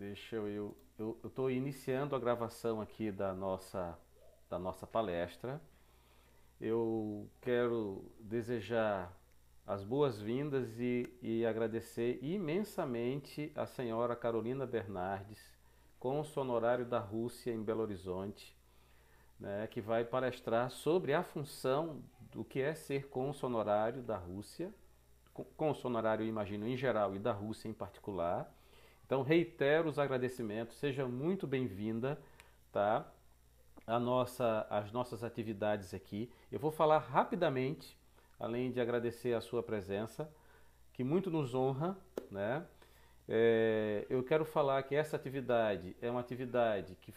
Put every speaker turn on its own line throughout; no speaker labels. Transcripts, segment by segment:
Deixa eu estou iniciando a gravação aqui da nossa palestra. Eu quero desejar as boas-vindas e agradecer imensamente a senhora Carolina Bernardes, cônsul honorário da Rússia em Belo Horizonte, né, que vai palestrar sobre a função do que é ser cônsul honorário da Rússia, cônsul honorário, imagino, em geral e da Rússia em particular. Então, reitero os agradecimentos, seja muito bem-vinda, tá? As nossas atividades aqui. Eu vou falar rapidamente, além de agradecer a sua presença, que muito nos honra, né? Eu quero falar que essa atividade é uma atividade que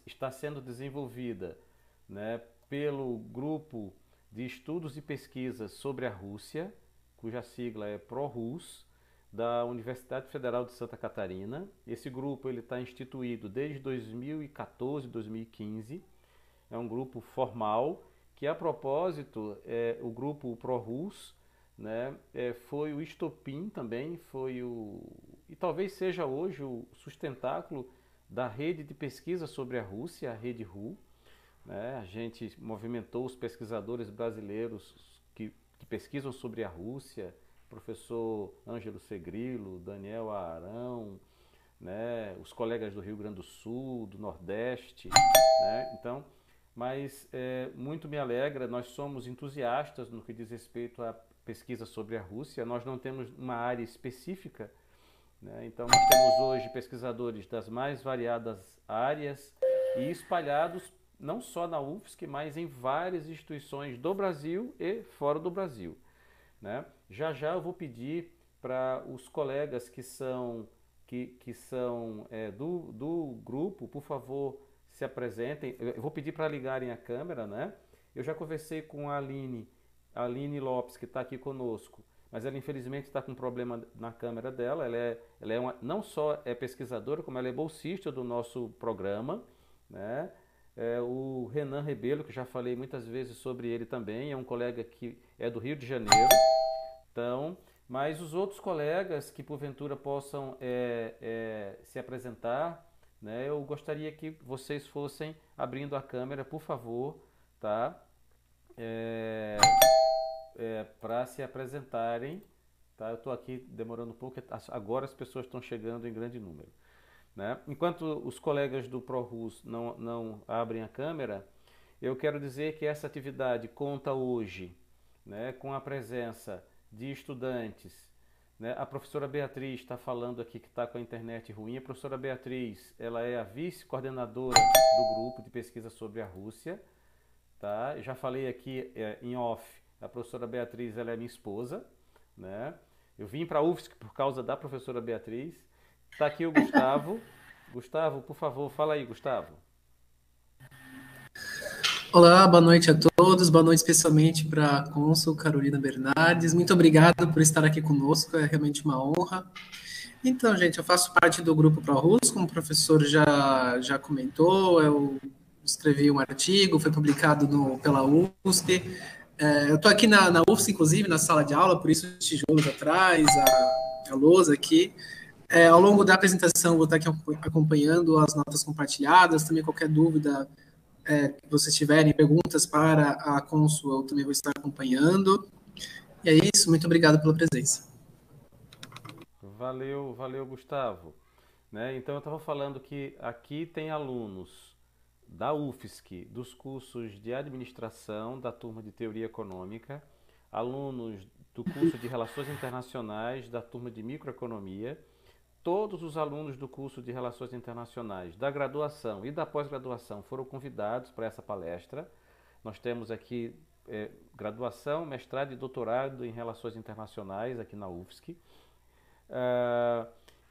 está sendo desenvolvida, né, pelo grupo de estudos e pesquisas sobre a Rússia, cuja sigla é ProRus, da Universidade Federal de Santa Catarina. Esse grupo ele está instituído desde 2014, 2015. É um grupo formal que, a propósito, o grupo ProRus, né, foi o estopim também, e talvez seja hoje o sustentáculo da rede de pesquisa sobre a Rússia, a Rede RU. Né? A gente movimentou os pesquisadores brasileiros que pesquisam sobre a Rússia, professor Ângelo Segrilo, Daniel Arão, né? Os colegas do Rio Grande do Sul, do Nordeste. Né? Então, mas muito me alegra, nós somos entusiastas no que diz respeito à pesquisa sobre a Rússia, nós não temos uma área específica, né? Então nós temos hoje pesquisadores das mais variadas áreas e espalhados não só na UFSC, mas em várias instituições do Brasil e fora do Brasil. Né? Já já eu vou pedir para os colegas que são do grupo, por favor, se apresentem. Eu vou pedir para ligarem a câmera, né? Eu já conversei com a Aline Lopes, que está aqui conosco, mas ela infelizmente está com um problema na câmera dela. Ela é não só é pesquisadora, como ela é bolsista do nosso programa, né? O Renan Rebelo, que já falei muitas vezes sobre ele também, é um colega que é do Rio de Janeiro. Então, mas os outros colegas que porventura possam se apresentar, né, eu gostaria que vocês fossem abrindo a câmera, por favor, tá? É, para se apresentarem, tá? Eu estou aqui demorando um pouco, agora as pessoas estão chegando em grande número. Né? Enquanto os colegas do ProRus não abrem a câmera, eu quero dizer que essa atividade conta hoje, né, com a presença de estudantes. Né? A professora Beatriz está falando aqui que está com a internet ruim. A professora Beatriz, ela é a vice-coordenadora do grupo de pesquisa sobre a Rússia. Tá? Eu já falei aqui em off, a professora Beatriz, ela é minha esposa. Né? Eu vim para a UFSC por causa da professora Beatriz. Está aqui o Gustavo. Gustavo, por favor, fala aí, Gustavo.
Olá, boa noite a todos, boa noite especialmente para a cônsul Carolina Bernardes. Muito obrigado por estar aqui conosco, é realmente uma honra. Então, gente, eu faço parte do grupo ProRus, como o professor já comentou, eu escrevi um artigo, foi publicado pela USP. Eu estou aqui na UFSC, inclusive, na sala de aula, por isso os tijolos atrás, a lousa aqui. Ao longo da apresentação, vou estar aqui acompanhando as notas compartilhadas, também qualquer dúvida que vocês tiverem, perguntas para a cônsul, eu também vou estar acompanhando. E é isso, muito obrigado pela presença.
Valeu, valeu, Gustavo. Né? Então eu estava falando que aqui tem alunos da UFSC, dos cursos de administração, da turma de teoria econômica, alunos do curso de relações internacionais, da turma de microeconomia, todos os alunos do curso de relações internacionais, da graduação e da pós-graduação foram convidados para essa palestra. Nós temos aqui graduação, mestrado e doutorado em relações internacionais aqui na UFSC.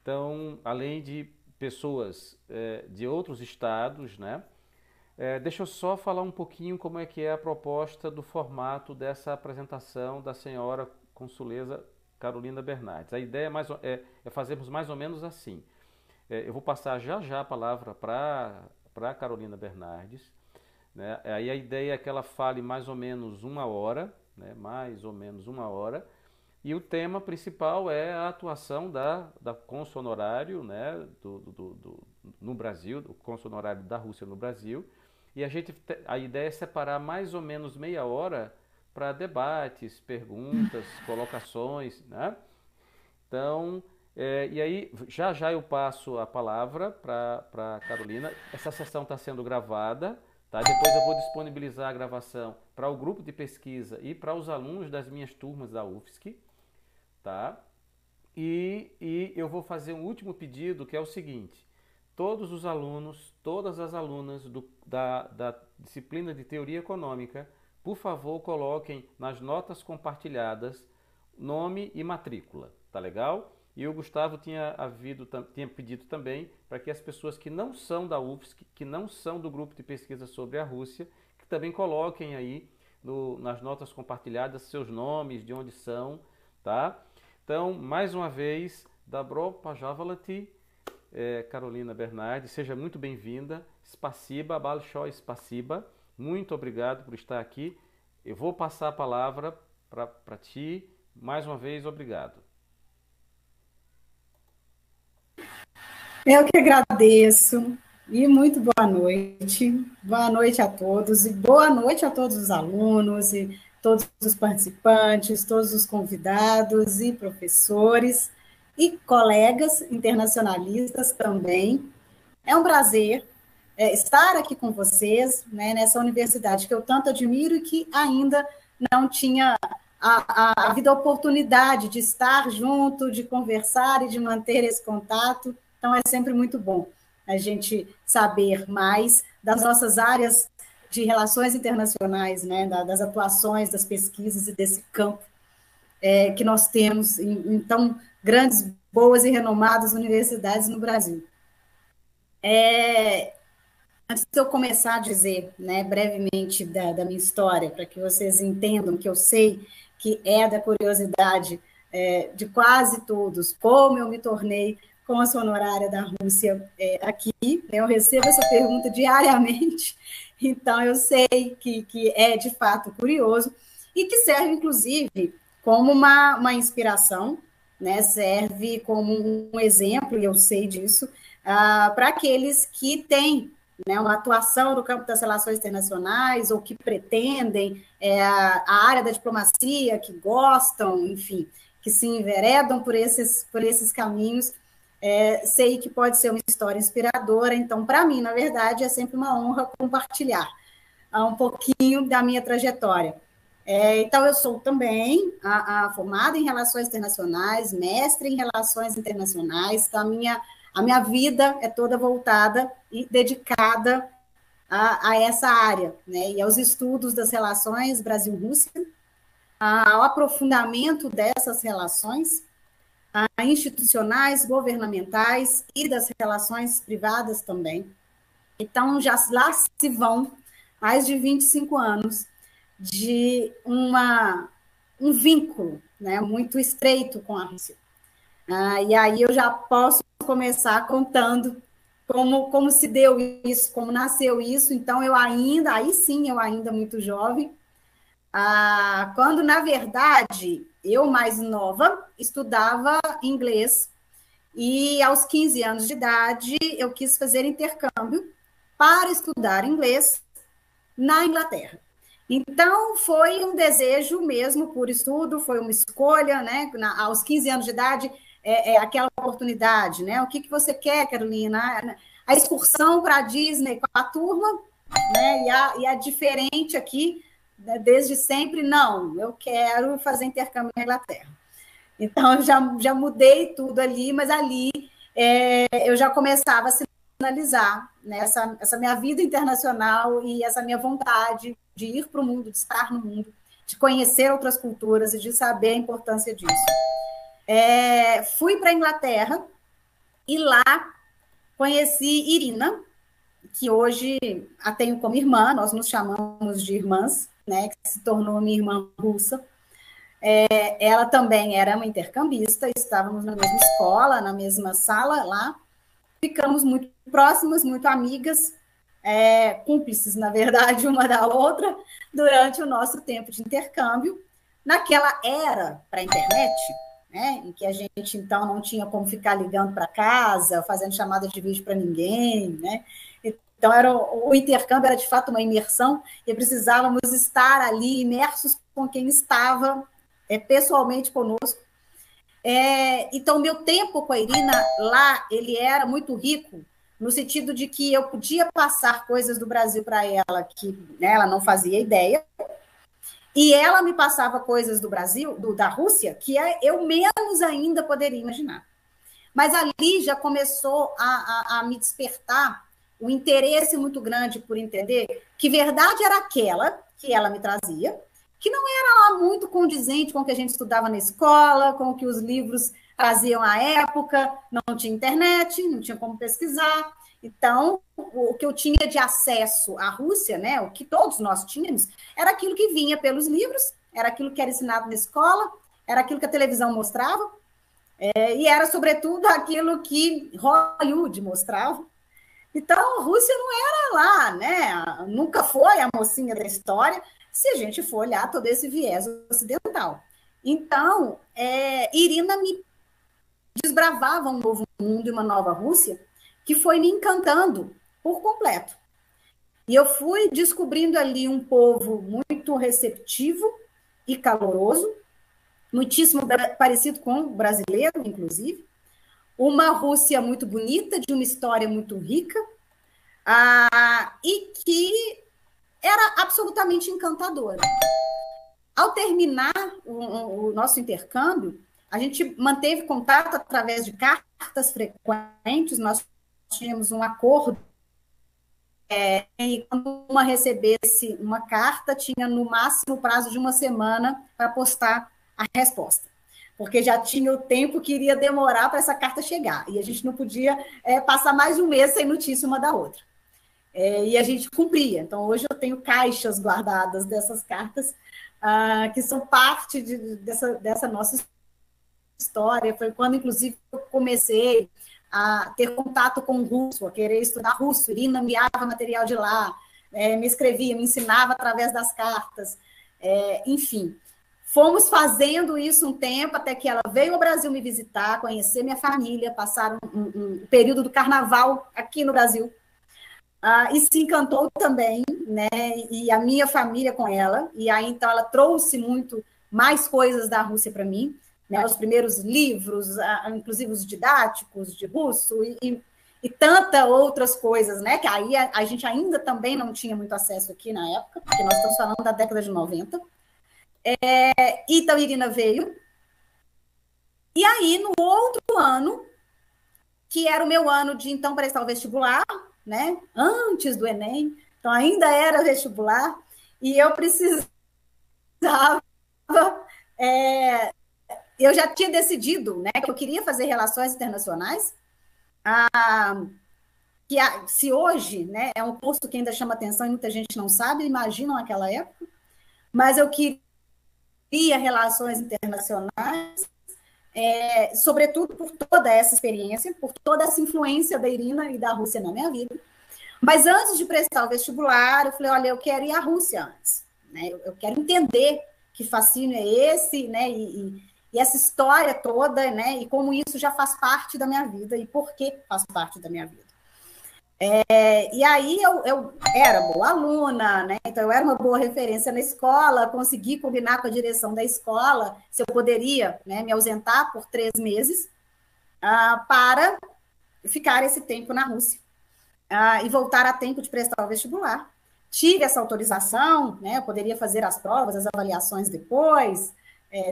Então, além de pessoas de outros estados, né? Deixa eu só falar um pouquinho como é que é a proposta do formato dessa apresentação da senhora consuleza Carolina Bernardes. A ideia é fazermos mais ou menos assim. Eu vou passar já já a palavra para Carolina Bernardes. Né? Aí a ideia é que ela fale mais ou menos uma hora, né? Mais ou menos uma hora. E o tema principal é a atuação da cônsul honorário, né, no Brasil, o cônsul honorário da Rússia no Brasil. E a ideia é separar mais ou menos meia hora para debates, perguntas, colocações, né? Então, e aí já já eu passo a palavra para a Carolina. Essa sessão está sendo gravada, tá? Depois eu vou disponibilizar a gravação para o grupo de pesquisa e para os alunos das minhas turmas da UFSC, tá? E eu vou fazer um último pedido, que é o seguinte: todos os alunos, todas as alunas da disciplina de Teoria Econômica, por favor, coloquem nas notas compartilhadas nome e matrícula, tá legal? E o Gustavo tinha pedido também para que as pessoas que não são da UFSC, que não são do grupo de pesquisa sobre a Rússia, que também coloquem aí nas notas compartilhadas seus nomes, de onde são, tá? Então, mais uma vez, Dobro Pajavalati, Carolina Bernardi, seja muito bem-vinda. Spasiba, Balshoi Spasiba, muito obrigado por estar aqui. Eu vou passar a palavra para ti. Mais uma vez, obrigado.
Eu que agradeço e muito boa noite. Boa noite a todos e boa noite a todos os alunos e todos os participantes, todos os convidados e professores e colegas internacionalistas também. É um prazer estar aqui com vocês, né, nessa universidade que eu tanto admiro e que ainda não tinha havido a oportunidade de estar junto, de conversar e de manter esse contato. Então, é sempre muito bom a gente saber mais das nossas áreas de relações internacionais, né, das atuações, das pesquisas e desse campo que nós temos em tão grandes, boas e renomadas universidades no Brasil. Antes de eu começar a dizer, né, brevemente da minha história, para que vocês entendam que eu sei que é da curiosidade de quase todos, como eu me tornei cônsul honorária da Rússia aqui, né, eu recebo essa pergunta diariamente, então eu sei que é de fato curioso e que serve, inclusive, como uma inspiração, né, serve como um exemplo, e eu sei disso, para aqueles que têm, né, uma atuação no campo das relações internacionais ou que pretendem a área da diplomacia, que gostam, enfim, que se enveredam por esses caminhos. Sei que pode ser uma história inspiradora, então, para mim, na verdade, é sempre uma honra compartilhar um pouquinho da minha trajetória. Então, eu sou também formada em Relações Internacionais, mestre em Relações Internacionais, então a minha vida é toda voltada e dedicada a essa área, né, e aos estudos das relações Brasil-Rússia, ao aprofundamento dessas relações institucionais, governamentais e das relações privadas também. Então, lá se vão mais de 25 anos de um vínculo, né, muito estreito com a Rússia. E aí eu já posso começar contando como se deu isso, como nasceu isso. Então, aí sim, eu ainda muito jovem, quando, na verdade, eu mais nova, estudava inglês, e aos 15 anos de idade, eu quis fazer intercâmbio para estudar inglês na Inglaterra. Então, foi um desejo mesmo por estudo, foi uma escolha, né? Aos 15 anos de idade, aquela oportunidade, né? O que você quer, Carolina? A excursão para a Disney com a turma, né? E a diferente aqui, desde sempre, não, eu quero fazer intercâmbio na Inglaterra. Então, eu já mudei tudo ali, mas ali eu já começava a sinalizar, né, essa minha vida internacional e essa minha vontade de ir para o mundo, de estar no mundo, de conhecer outras culturas e de saber a importância disso. Fui para a Inglaterra e lá conheci Irina, que hoje a tenho como irmã, nós nos chamamos de irmãs, né, que se tornou minha irmã russa. Ela também era uma intercambista, estávamos na mesma escola, na mesma sala lá, ficamos muito próximas, muito amigas, cúmplices, na verdade, uma da outra, durante o nosso tempo de intercâmbio, naquela era para a internet, né, em que a gente, então, não tinha como ficar ligando para casa, fazendo chamada de vídeo para ninguém, né? Então, o intercâmbio era, de fato, uma imersão e precisávamos estar ali imersos com quem estava pessoalmente conosco. Então, meu tempo com a Irina lá, ele era muito rico, no sentido de que eu podia passar coisas do Brasil para ela que, né, ela não fazia ideia, e ela me passava coisas do Brasil, da Rússia, que eu menos ainda poderia imaginar. Mas ali já começou a me despertar um interesse muito grande por entender que verdade era aquela que ela me trazia, que não era lá muito condizente com o que a gente estudava na escola, com o que os livros traziam à época, não tinha internet, não tinha como pesquisar. Então, o que eu tinha de acesso à Rússia, né, o que todos nós tínhamos, era aquilo que vinha pelos livros, era aquilo que era ensinado na escola, era aquilo que a televisão mostrava, e era, sobretudo, aquilo que Hollywood mostrava. Então, a Rússia não era lá, né? Nunca foi a mocinha da história, se a gente for olhar todo esse viés ocidental. Então, Irina me desbravava um novo mundo e uma nova Rússia que foi me encantando por completo. E eu fui descobrindo ali um povo muito receptivo e caloroso, muitíssimo parecido com o brasileiro, inclusive, uma Rússia muito bonita, de uma história muito rica, e que era absolutamente encantadora. Ao terminar o nosso intercâmbio, a gente manteve contato através de cartas frequentes, nós tínhamos um acordo, e quando uma recebesse uma carta, tinha no máximo o prazo de uma semana para postar a resposta, porque já tinha o tempo que iria demorar para essa carta chegar, e a gente não podia passar mais de um mês sem notícia uma da outra. E a gente cumpria. Então, hoje eu tenho caixas guardadas dessas cartas, que são parte dessa nossa história. Foi quando, inclusive, eu comecei a ter contato com o russo, a querer estudar russo. Irina enviava material de lá, me escrevia, me ensinava através das cartas. Enfim, fomos fazendo isso um tempo, até que ela veio ao Brasil me visitar, conhecer minha família, passar um período do carnaval aqui no Brasil. E se encantou também, né? E a minha família com ela. E aí, então, ela trouxe muito mais coisas da Rússia para mim, né? Os primeiros livros, inclusive os didáticos de russo e tantas outras coisas, né? Que aí a gente ainda também não tinha muito acesso aqui na época, porque nós estamos falando da década de 90. Então, Irina veio. E aí, no outro ano, que era o meu ano de, então, prestar o vestibular, né? Antes do Enem, então ainda era vestibular, e eu precisava, eu já tinha decidido, né, que eu queria fazer relações internacionais, se hoje, né, é um curso que ainda chama atenção e muita gente não sabe, imaginam naquela época, mas eu queria relações internacionais, sobretudo por toda essa experiência, por toda essa influência da Irina e da Rússia na minha vida. Mas antes de prestar o vestibular, eu falei, olha, eu quero ir à Rússia antes, né? Eu quero entender que fascínio é esse, né? E essa história toda, né? E como isso já faz parte da minha vida e por que faz parte da minha vida. E aí eu era boa aluna, né? Então eu era uma boa referência na escola, consegui combinar com a direção da escola se eu poderia, né, me ausentar por 3 meses para ficar esse tempo na Rússia e voltar a tempo de prestar o vestibular. Tive essa autorização, né? Eu poderia fazer as provas, as avaliações depois.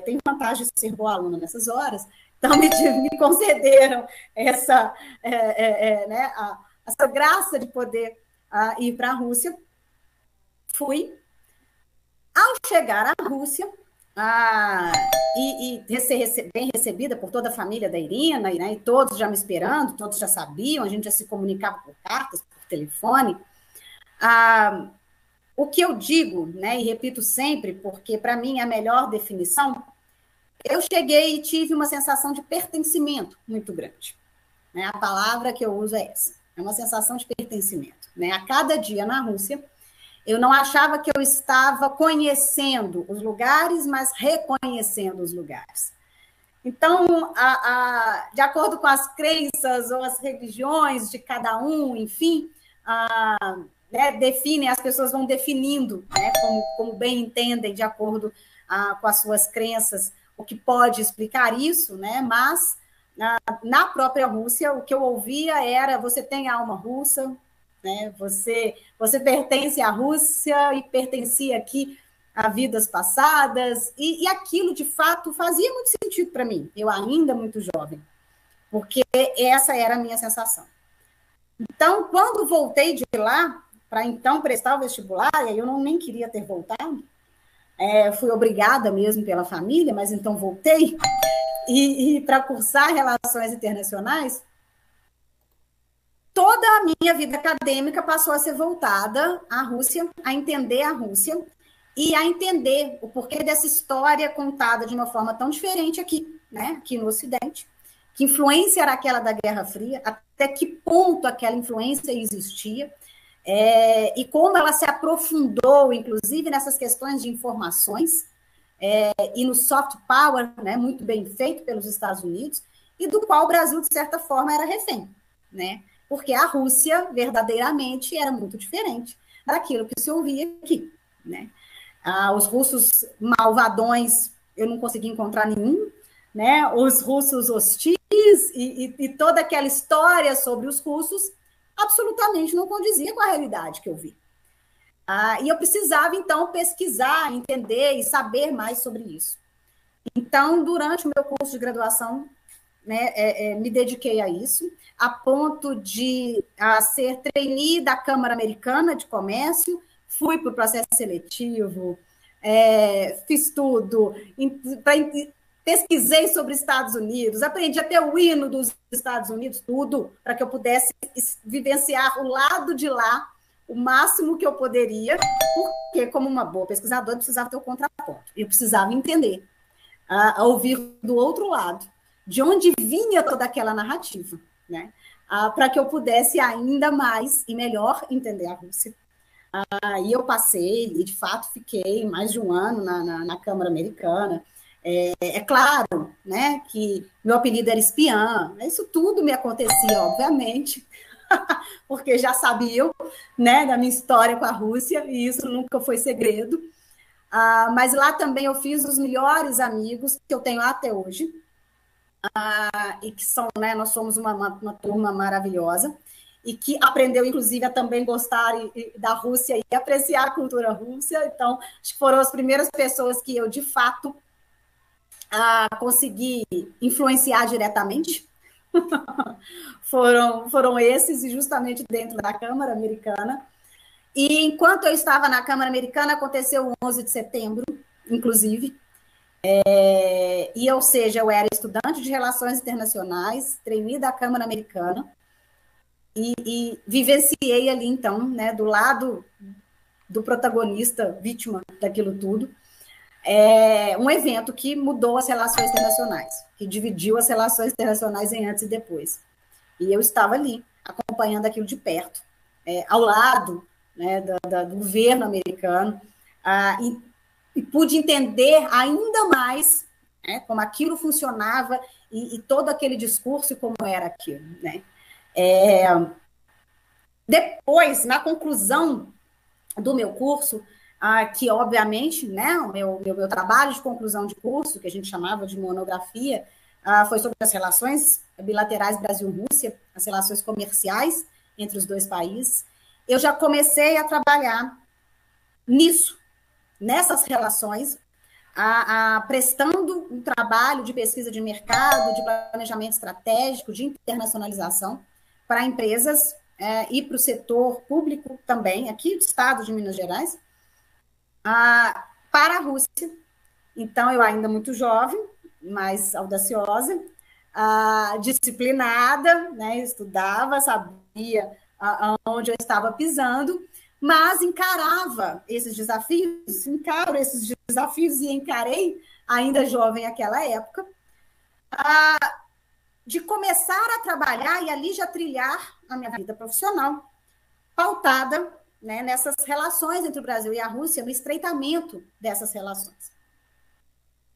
Tem vantagem de ser boa aluna nessas horas. Então me concederam essa, né, essa graça de poder ir para a Rússia. Fui. Ao chegar à Rússia, e ser bem recebida por toda a família da Irina, né, e todos já me esperando, todos já sabiam, a gente já se comunicava por cartas, por telefone. O que eu digo, né, e repito sempre, porque para mim é a melhor definição, eu cheguei e tive uma sensação de pertencimento muito grande. Né? A palavra que eu uso é essa. É uma sensação de pertencimento. Né? A cada dia na Rússia, Eu não achava que eu estava conhecendo os lugares, mas reconhecendo os lugares. Então, de acordo com as crenças ou as religiões de cada um, enfim, né, definem, as pessoas vão definindo, né, como bem entendem, de acordo com as suas crenças, o que pode explicar isso, né, mas na própria Rússia, o que eu ouvia era: você tem alma russa, né, você pertence à Rússia e pertencia aqui a vidas passadas, e aquilo, de fato, fazia muito sentido para mim, eu ainda muito jovem, porque essa era a minha sensação. Então, quando voltei de lá, para então prestar o vestibular, e aí eu nem queria ter voltado, fui obrigada mesmo pela família, mas então voltei, e para cursar Relações Internacionais, toda a minha vida acadêmica passou a ser voltada à Rússia, a entender a Rússia, e a entender o porquê dessa história contada de uma forma tão diferente aqui, né, aqui no Ocidente, que influência era aquela da Guerra Fria, até que ponto aquela influência existia, e como ela se aprofundou, inclusive, nessas questões de informações, e no soft power, né, muito bem feito pelos Estados Unidos, e do qual o Brasil, de certa forma, era refém, né, porque a Rússia, verdadeiramente, era muito diferente daquilo que se ouvia aqui, né. Os russos malvadões, eu não consegui encontrar nenhum, né? Os russos hostis e toda aquela história sobre os russos absolutamente não condizia com a realidade que eu vi. E eu precisava, então, pesquisar, entender e saber mais sobre isso. Então, durante o meu curso de graduação, né, me dediquei a isso, a ponto de ser trainee da Câmara Americana de Comércio, fui para o processo seletivo, fiz tudo, pesquisei sobre Estados Unidos, aprendi até o hino dos Estados Unidos, tudo, para que eu pudesse vivenciar o lado de lá o máximo que eu poderia, porque, como uma boa pesquisadora, eu precisava ter o contraponto, eu precisava entender, ouvir do outro lado, de onde vinha toda aquela narrativa, né? Para que eu pudesse ainda mais e melhor entender a Rússia. Aí eu passei, e de fato fiquei mais de um ano na Câmara Americana. É claro, né, que meu apelido era espiã, isso tudo me acontecia, obviamente, porque já sabiam, né, da minha história com a Rússia, e isso nunca foi segredo. Mas lá também eu fiz os melhores amigos que eu tenho até hoje, e que são, né, nós somos uma turma maravilhosa, e que aprendeu, inclusive, a também gostar da Rússia e apreciar a cultura russa. Então, acho que foram as primeiras pessoas que eu, de fato, consegui influenciar diretamente. foram esses, e justamente dentro da Câmara Americana. E enquanto eu estava na Câmara Americana, aconteceu o 11 de setembro, inclusive, ou seja, eu era estudante de Relações Internacionais, trainee da Câmara Americana, e vivenciei ali, então, né, do lado do protagonista, vítima daquilo tudo, um evento que mudou as relações internacionais, que dividiu as relações internacionais em antes e depois. E eu estava ali, acompanhando aquilo de perto, ao lado, né, do governo americano, e pude entender ainda mais, né, como aquilo funcionava e todo aquele discurso e como era aquilo, né. Depois, na conclusão do meu curso, que obviamente, né, o meu trabalho de conclusão de curso, que a gente chamava de monografia, foi sobre as relações bilaterais Brasil-Rússia, as relações comerciais entre os dois países. Eu já comecei a trabalhar nisso, nessas relações, prestando um trabalho de pesquisa de mercado, de planejamento estratégico, de internacionalização para empresas e para o setor público também, aqui do estado de Minas Gerais, para a Rússia. Então, eu ainda muito jovem, mas audaciosa, disciplinada, né, estudava, sabia onde eu estava pisando, mas encarava esses desafios, e encarei, ainda jovem naquela época, de começar a trabalhar e ali já trilhar a minha vida profissional, pautada né, nessas relações entre o Brasil e a Rússia, no estreitamento dessas relações.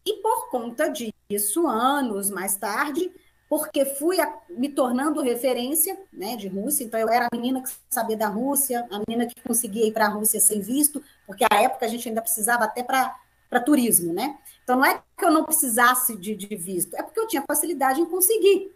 E por conta disso, anos mais tarde, porque fui me tornando referência, né, de Rússia, então eu era a menina que sabia da Rússia, a menina que conseguia ir para a Rússia sem visto, porque à época a gente ainda precisava até para turismo, né? Então não é que eu não precisasse de visto, é porque eu tinha facilidade em conseguir,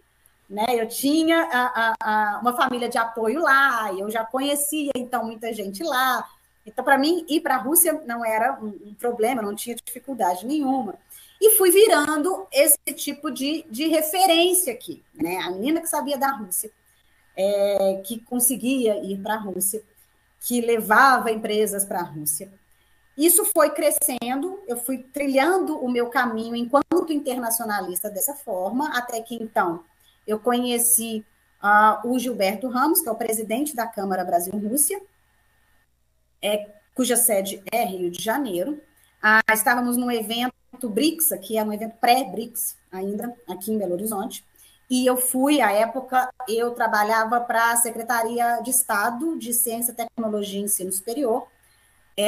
né? Eu tinha uma família de apoio lá, eu já conhecia então muita gente lá, então para mim ir para a Rússia não era um problema, não tinha dificuldade nenhuma. E fui virando esse tipo de referência aqui, né? A menina que sabia da Rússia, que conseguia ir para a Rússia, que levava empresas para a Rússia. Isso foi crescendo, eu fui trilhando o meu caminho enquanto internacionalista dessa forma, até que então eu conheci o Gilberto Ramos, que é o presidente da Câmara Brasil-Rússia, cuja sede é Rio de Janeiro. Estávamos num evento BRICS, que é um evento pré-BRICS ainda, aqui em Belo Horizonte, e eu fui, à época, eu trabalhava para a Secretaria de Estado de Ciência, Tecnologia e Ensino Superior,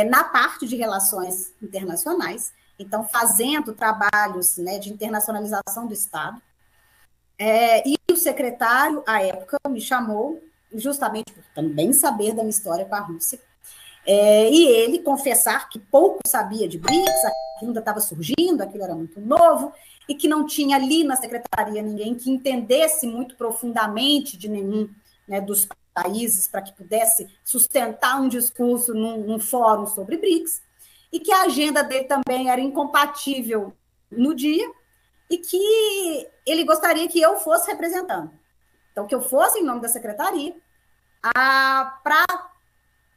na parte de relações internacionais, então fazendo trabalhos, né, de internacionalização do Estado, e o secretário, à época, me chamou, justamente por também saber da minha história com a Rússia, e ele confessar que pouco sabia de BRICS, aquilo ainda estava surgindo, aquilo era muito novo, e que não tinha ali na secretaria ninguém que entendesse muito profundamente de nenhum, né, dos países para que pudesse sustentar um discurso num fórum sobre BRICS, e que a agenda dele também era incompatível no dia, e que ele gostaria que eu fosse representando. Então, que eu fosse em nome da secretaria para,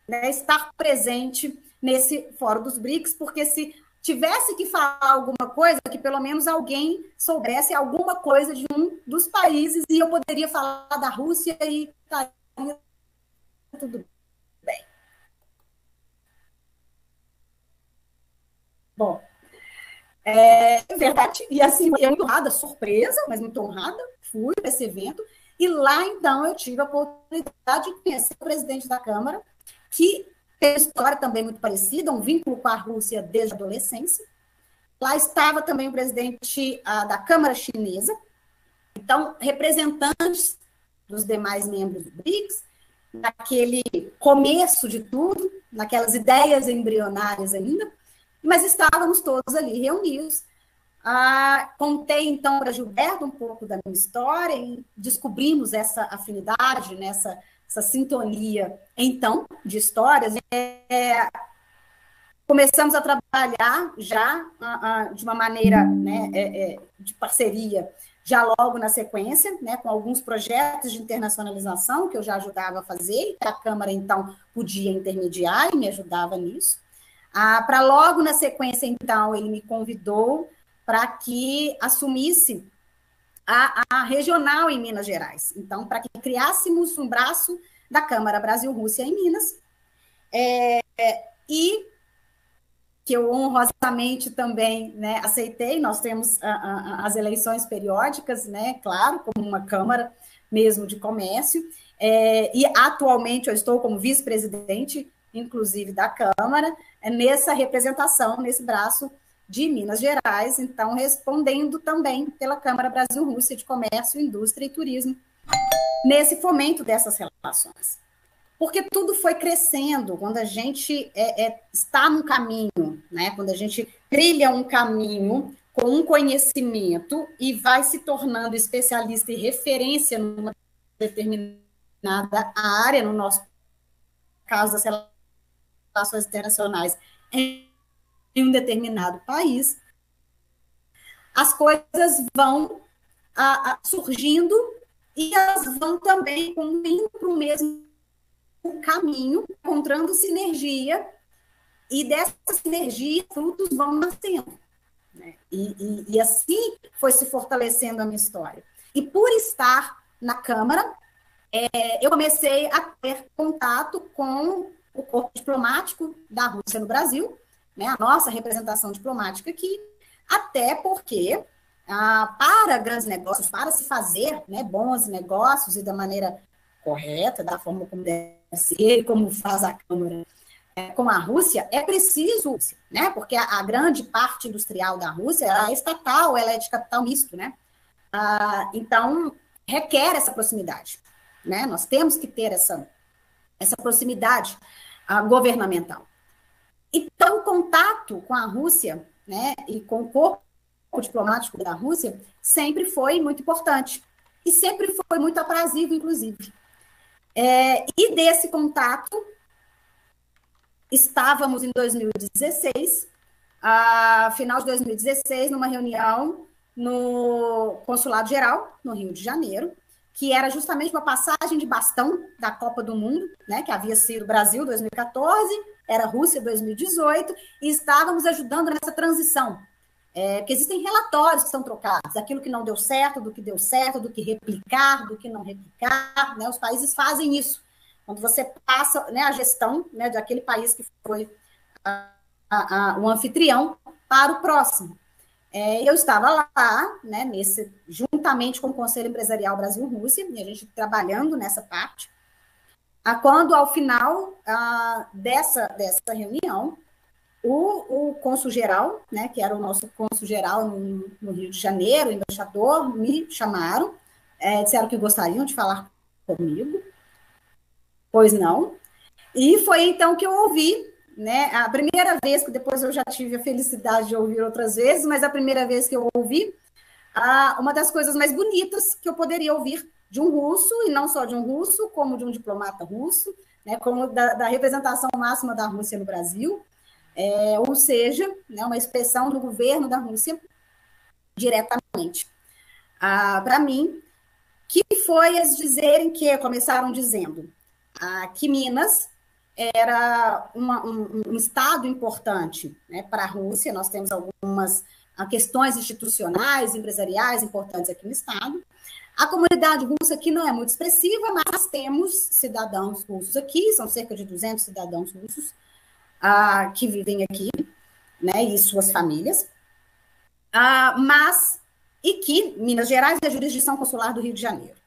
né, estar presente nesse fórum dos BRICS, porque se tivesse que falar alguma coisa, que pelo menos alguém soubesse alguma coisa de um dos países, e eu poderia falar da Rússia e estaria tudo bem. Bom, é verdade, e assim, eu muito honrada, surpresa, mas muito honrada, fui para esse evento, e lá, então, eu tive a oportunidade de conhecer o presidente da Câmara, que tem uma história também muito parecida, um vínculo com a Rússia desde a adolescência. Lá estava também o presidente da Câmara Chinesa, então, representantes dos demais membros do BRICS, naquele começo de tudo, naquelas ideias embrionárias ainda, mas estávamos todos ali reunidos. Contei, então, para Gilberto um pouco da minha história e descobrimos essa afinidade, nessa essa sintonia, então, de histórias. Começamos a trabalhar já de uma maneira, né, de parceria, já logo na sequência, né, com alguns projetos de internacionalização que eu já ajudava a fazer, e a Câmara, então, podia intermediar e me ajudava nisso. Para logo na sequência, então, ele me convidou para que assumisse a regional em Minas Gerais. Então, para que criássemos um braço da Câmara Brasil-Rússia em Minas, e que eu honrosamente também, né, aceitei. Nós temos as eleições periódicas, né, claro, como uma Câmara mesmo de comércio, e atualmente eu estou como vice-presidente, inclusive, da Câmara, nessa representação, nesse braço de Minas Gerais, então, respondendo também pela Câmara Brasil-Rússia de Comércio, Indústria e Turismo, nesse fomento dessas relações. Porque tudo foi crescendo, quando a gente está num caminho, né? Quando a gente trilha um caminho com um conhecimento e vai se tornando especialista e referência numa determinada área, no nosso caso, das relações internacionais, em um determinado país, as coisas vão surgindo e elas vão também indo para o mesmo caminho, encontrando sinergia, e dessa sinergia frutos vão nascendo, né? E assim foi se fortalecendo a minha história. E por estar na Câmara, eu comecei a ter contato com o corpo diplomático da Rússia no Brasil, né, a nossa representação diplomática aqui, até porque, para grandes negócios, para se fazer, né, bons negócios e da maneira correta, da forma como deve ser, como faz a Câmara com a Rússia, é preciso, né? Porque a grande parte industrial da Rússia ela é estatal, ela é de capital misto, né? Então, requer essa proximidade, né? Nós temos que ter essa proximidade governamental. Então, o contato com a Rússia, né, e com o corpo diplomático da Rússia sempre foi muito importante e sempre foi muito aprazível, inclusive. E desse contato, estávamos em 2016, final de 2016, numa reunião no Consulado Geral, no Rio de Janeiro, que era justamente uma passagem de bastão da Copa do Mundo, né, que havia sido Brasil 2014, era Rússia 2018, e estávamos ajudando nessa transição. Porque existem relatórios que são trocados, aquilo que não deu certo, do que replicar, do que não replicar, né, os países fazem isso. Quando você passa, né, a gestão, né, daquele país que foi o anfitrião para o próximo. Eu estava lá, né, juntamente com o Conselho Empresarial Brasil-Rússia, e a gente trabalhando nessa parte, quando, ao final dessa reunião, o cônsul-geral, né, que era o nosso cônsul-geral no Rio de Janeiro, o embaixador, me chamaram, disseram que gostariam de falar comigo, pois não, e foi então que eu ouvi, né, a primeira vez, que depois eu já tive a felicidade de ouvir outras vezes, mas a primeira vez que eu ouvi, uma das coisas mais bonitas que eu poderia ouvir de um russo, e não só de um russo, como de um diplomata russo, né, como da representação máxima da Rússia no Brasil, ou seja, né, uma expressão do governo da Rússia diretamente para mim, que foi eles dizerem começaram dizendo que Minas era um estado importante, né, para a Rússia. Nós temos algumas questões institucionais, empresariais importantes aqui no estado. A comunidade russa aqui não é muito expressiva, mas temos cidadãos russos aqui, são cerca de 200 cidadãos russos que vivem aqui, né, e suas famílias. E que Minas Gerais é a jurisdição consular do Rio de Janeiro.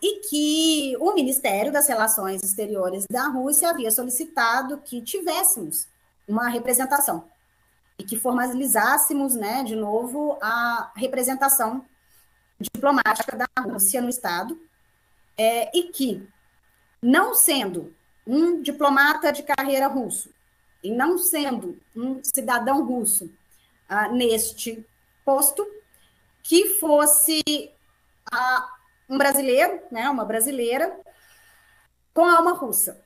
E que o Ministério das Relações Exteriores da Rússia havia solicitado que tivéssemos uma representação e que formalizássemos, né, de novo a representação diplomática da Rússia no Estado, e que, não sendo um diplomata de carreira russo e não sendo um cidadão russo neste posto, que fosse um brasileiro, né, uma brasileira, com alma russa,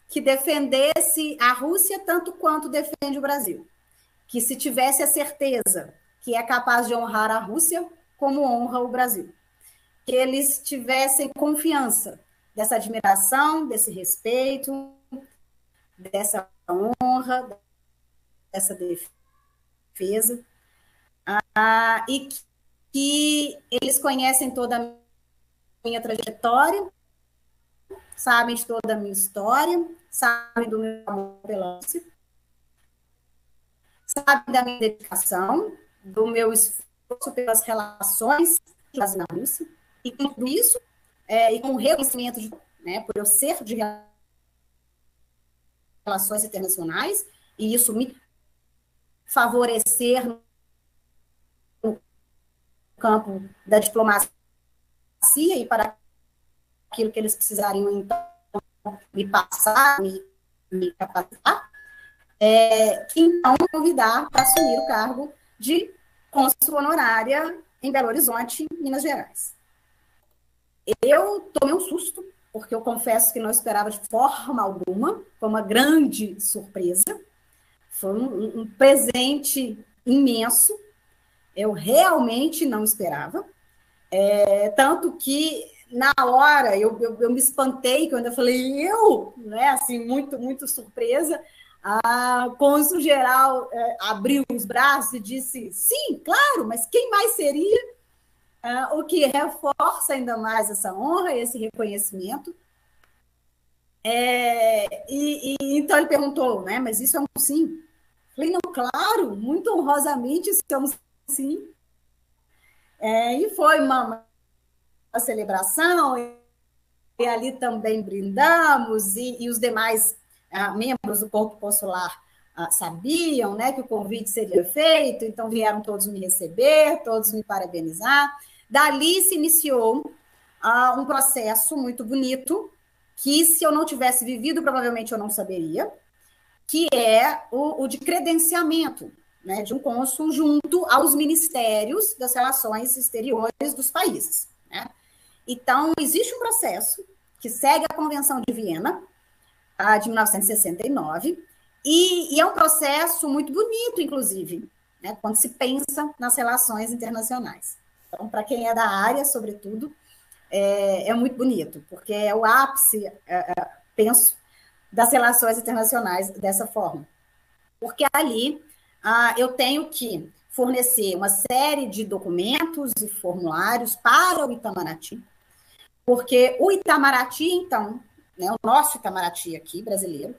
que defendesse a Rússia tanto quanto defende o Brasil, que se tivesse a certeza que é capaz de honrar a Rússia como honra o Brasil, que eles tivessem confiança dessa admiração, desse respeito, dessa honra, dessa defesa, e que eles conhecem toda a minha trajetória, sabem de toda a minha história, sabem do meu amor pela Rússia, sabem da minha dedicação, do meu esforço pelas relações na Rússia, e com tudo isso, e com o reconhecimento, né, por eu ser de relações internacionais, e isso me favorecer no campo da diplomacia e para aquilo que eles precisariam, então, me passar, me capacitar, então, convidar para assumir o cargo de cônsul honorária em Belo Horizonte, Minas Gerais. Eu tomei um susto, porque eu confesso que não esperava de forma alguma, foi uma grande surpresa, foi um presente imenso, eu realmente não esperava, tanto que, na hora, eu me espantei, que eu ainda falei, né, assim, muito, muito surpresa. A cônsul-geral abriu os braços e disse, sim, claro, mas quem mais seria? O que reforça ainda mais essa honra, esse reconhecimento. Então ele perguntou, né, mas isso é um sim? Falei, não, claro, muito honrosamente isso é um sim. E foi uma celebração, e ali também brindamos, e os demais membros do corpo consular sabiam, né, que o convite seria feito, então vieram todos me receber, todos me parabenizar. Dali se iniciou um processo muito bonito, que se eu não tivesse vivido, provavelmente eu não saberia, que é o de credenciamento, né, de um cônsul junto aos ministérios das relações exteriores dos países, né? Então, existe um processo que segue a Convenção de Viena, de 1969, e é um processo muito bonito, inclusive, né, quando se pensa nas relações internacionais. Então, para quem é da área, sobretudo, é muito bonito, porque é o ápice, penso, das relações internacionais dessa forma. Porque ali eu tenho que fornecer uma série de documentos e formulários para o Itamaraty, porque o Itamaraty, então, né, o nosso Itamaraty aqui, brasileiro,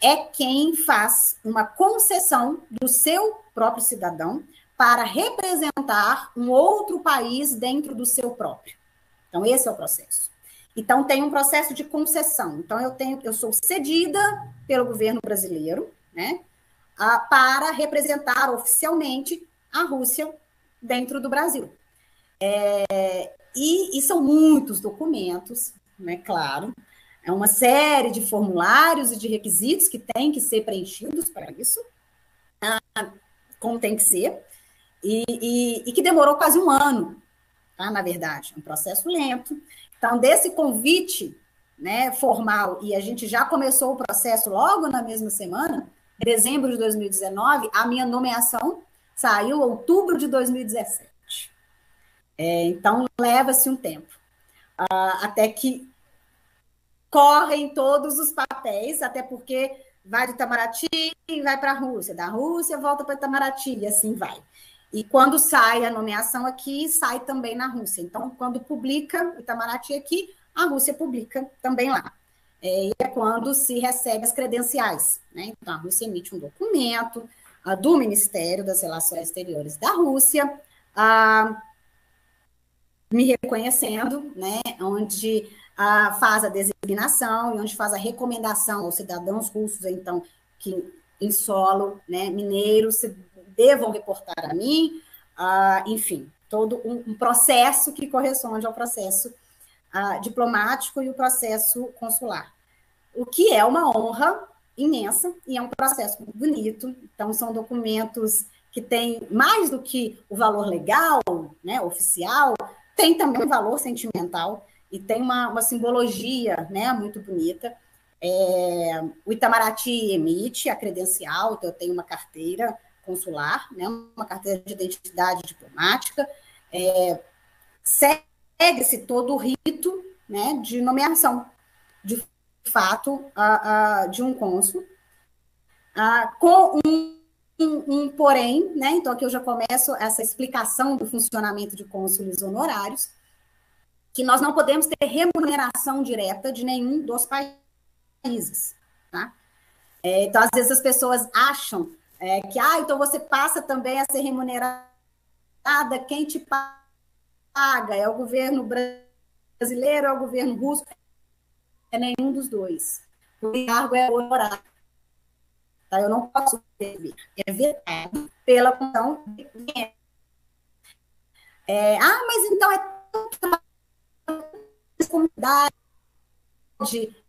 é quem faz uma concessão do seu próprio cidadão para representar um outro país dentro do seu próprio. Então, esse é o processo. Então, tem um processo de concessão. Então, eu sou cedida pelo governo brasileiro, né, para representar oficialmente a Rússia dentro do Brasil. E são muitos documentos, né, claro, é uma série de formulários e de requisitos que têm que ser preenchidos para isso, como tem que ser, e que demorou quase um ano, tá, na verdade, é um processo lento. Então, desse convite, né, formal, e a gente já começou o processo logo na mesma semana, dezembro de 2019, a minha nomeação saiu em outubro de 2017. Então, leva-se um tempo, até que correm todos os papéis, até porque vai de Itamaraty e vai para a Rússia, da Rússia volta para Itamaraty, e assim vai. E quando sai a nomeação aqui, sai também na Rússia. Então, quando publica o Itamaraty aqui, a Rússia publica também lá. E é quando se recebe as credenciais, né? Então, a Rússia emite um documento do Ministério das Relações Exteriores da Rússia, me reconhecendo, né? Onde faz a designação e onde faz a recomendação aos cidadãos russos, então, que em solo, né, mineiros, devam reportar a mim, enfim, todo um processo que corresponde ao processo diplomático e o processo consular. O que é uma honra imensa e é um processo muito bonito. Então, são documentos que têm mais do que o valor legal, né, oficial, tem também um valor sentimental e tem uma simbologia, né, muito bonita. O Itamaraty emite a credencial, então eu tenho uma carteira consular, né, uma carteira de identidade diplomática, segue-se todo o rito, né, de nomeação, de fato, de um cônsul, com um porém, né, então aqui eu já começo essa explicação do funcionamento de cônsules honorários, que nós não podemos ter remuneração direta de nenhum dos países, tá? Então, às vezes as pessoas acham que, então você passa também a ser remunerada, quem te paga é o governo brasileiro, é o governo russo, é nenhum dos dois. O encargo é honorário. Tá? Eu não posso receber. É vetado pela condição de mas então comunidade,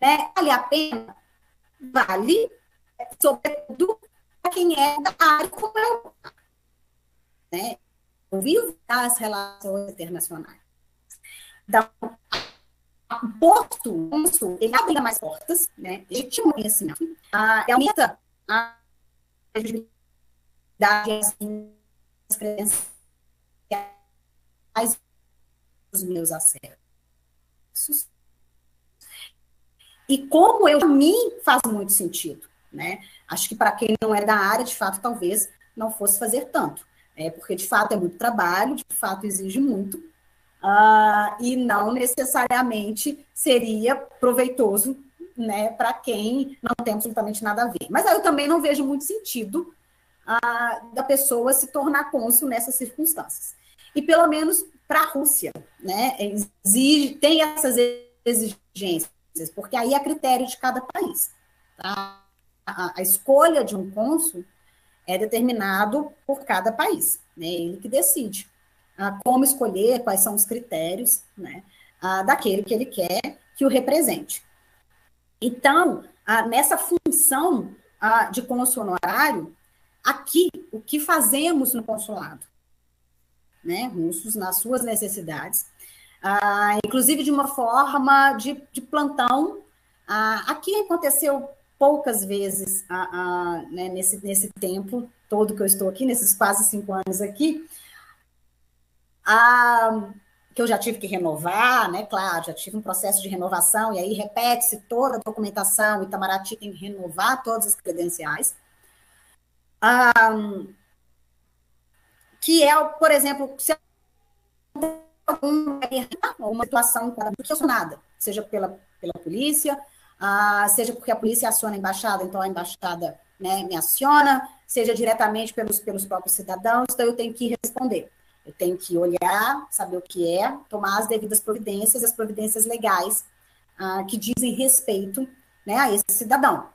né? Vale a pena? Vale, sobretudo para quem é da área como eu, né? Eu vivo as relações internacionais. Então, o posto, ele abre mais portas, né? Ele tinha um conhecimento, aumenta a credibilidade, as credenciais dos meus acessos. E como a mim faz muito sentido, né? Acho que para quem não é da área, de fato, talvez não fosse fazer tanto, porque de fato é muito trabalho, de fato exige muito, e não necessariamente seria proveitoso, né, para quem não tem absolutamente nada a ver. Mas aí eu também não vejo muito sentido da pessoa se tornar cônsul nessas circunstâncias. E pelo menos para a Rússia, né, tem essas exigências, porque aí é critério de cada país. Tá? A escolha de um cônsul é determinado por cada país, né? Ele que decide como escolher, quais são os critérios, né, daquele que ele quer que o represente. Então, nessa função de cônsul honorário, aqui, o que fazemos no consulado? Né, russos, nas suas necessidades, inclusive de uma forma de plantão. Aqui aconteceu poucas vezes, né, nesse tempo todo que eu estou aqui, nesses quase 5 anos aqui, que eu já tive que renovar, né, claro, já tive um processo de renovação, e aí repete-se toda a documentação, e Itamaraty tem que renovar todas as credenciais, que é, por exemplo, se alguma situação questionada, seja pela polícia, seja porque a polícia aciona a embaixada, então a embaixada, né, me aciona, seja diretamente pelos próprios cidadãos, então eu tenho que responder. Eu tenho que olhar, saber o que é, tomar as devidas providências, as providências legais que dizem respeito, né, a esse cidadão.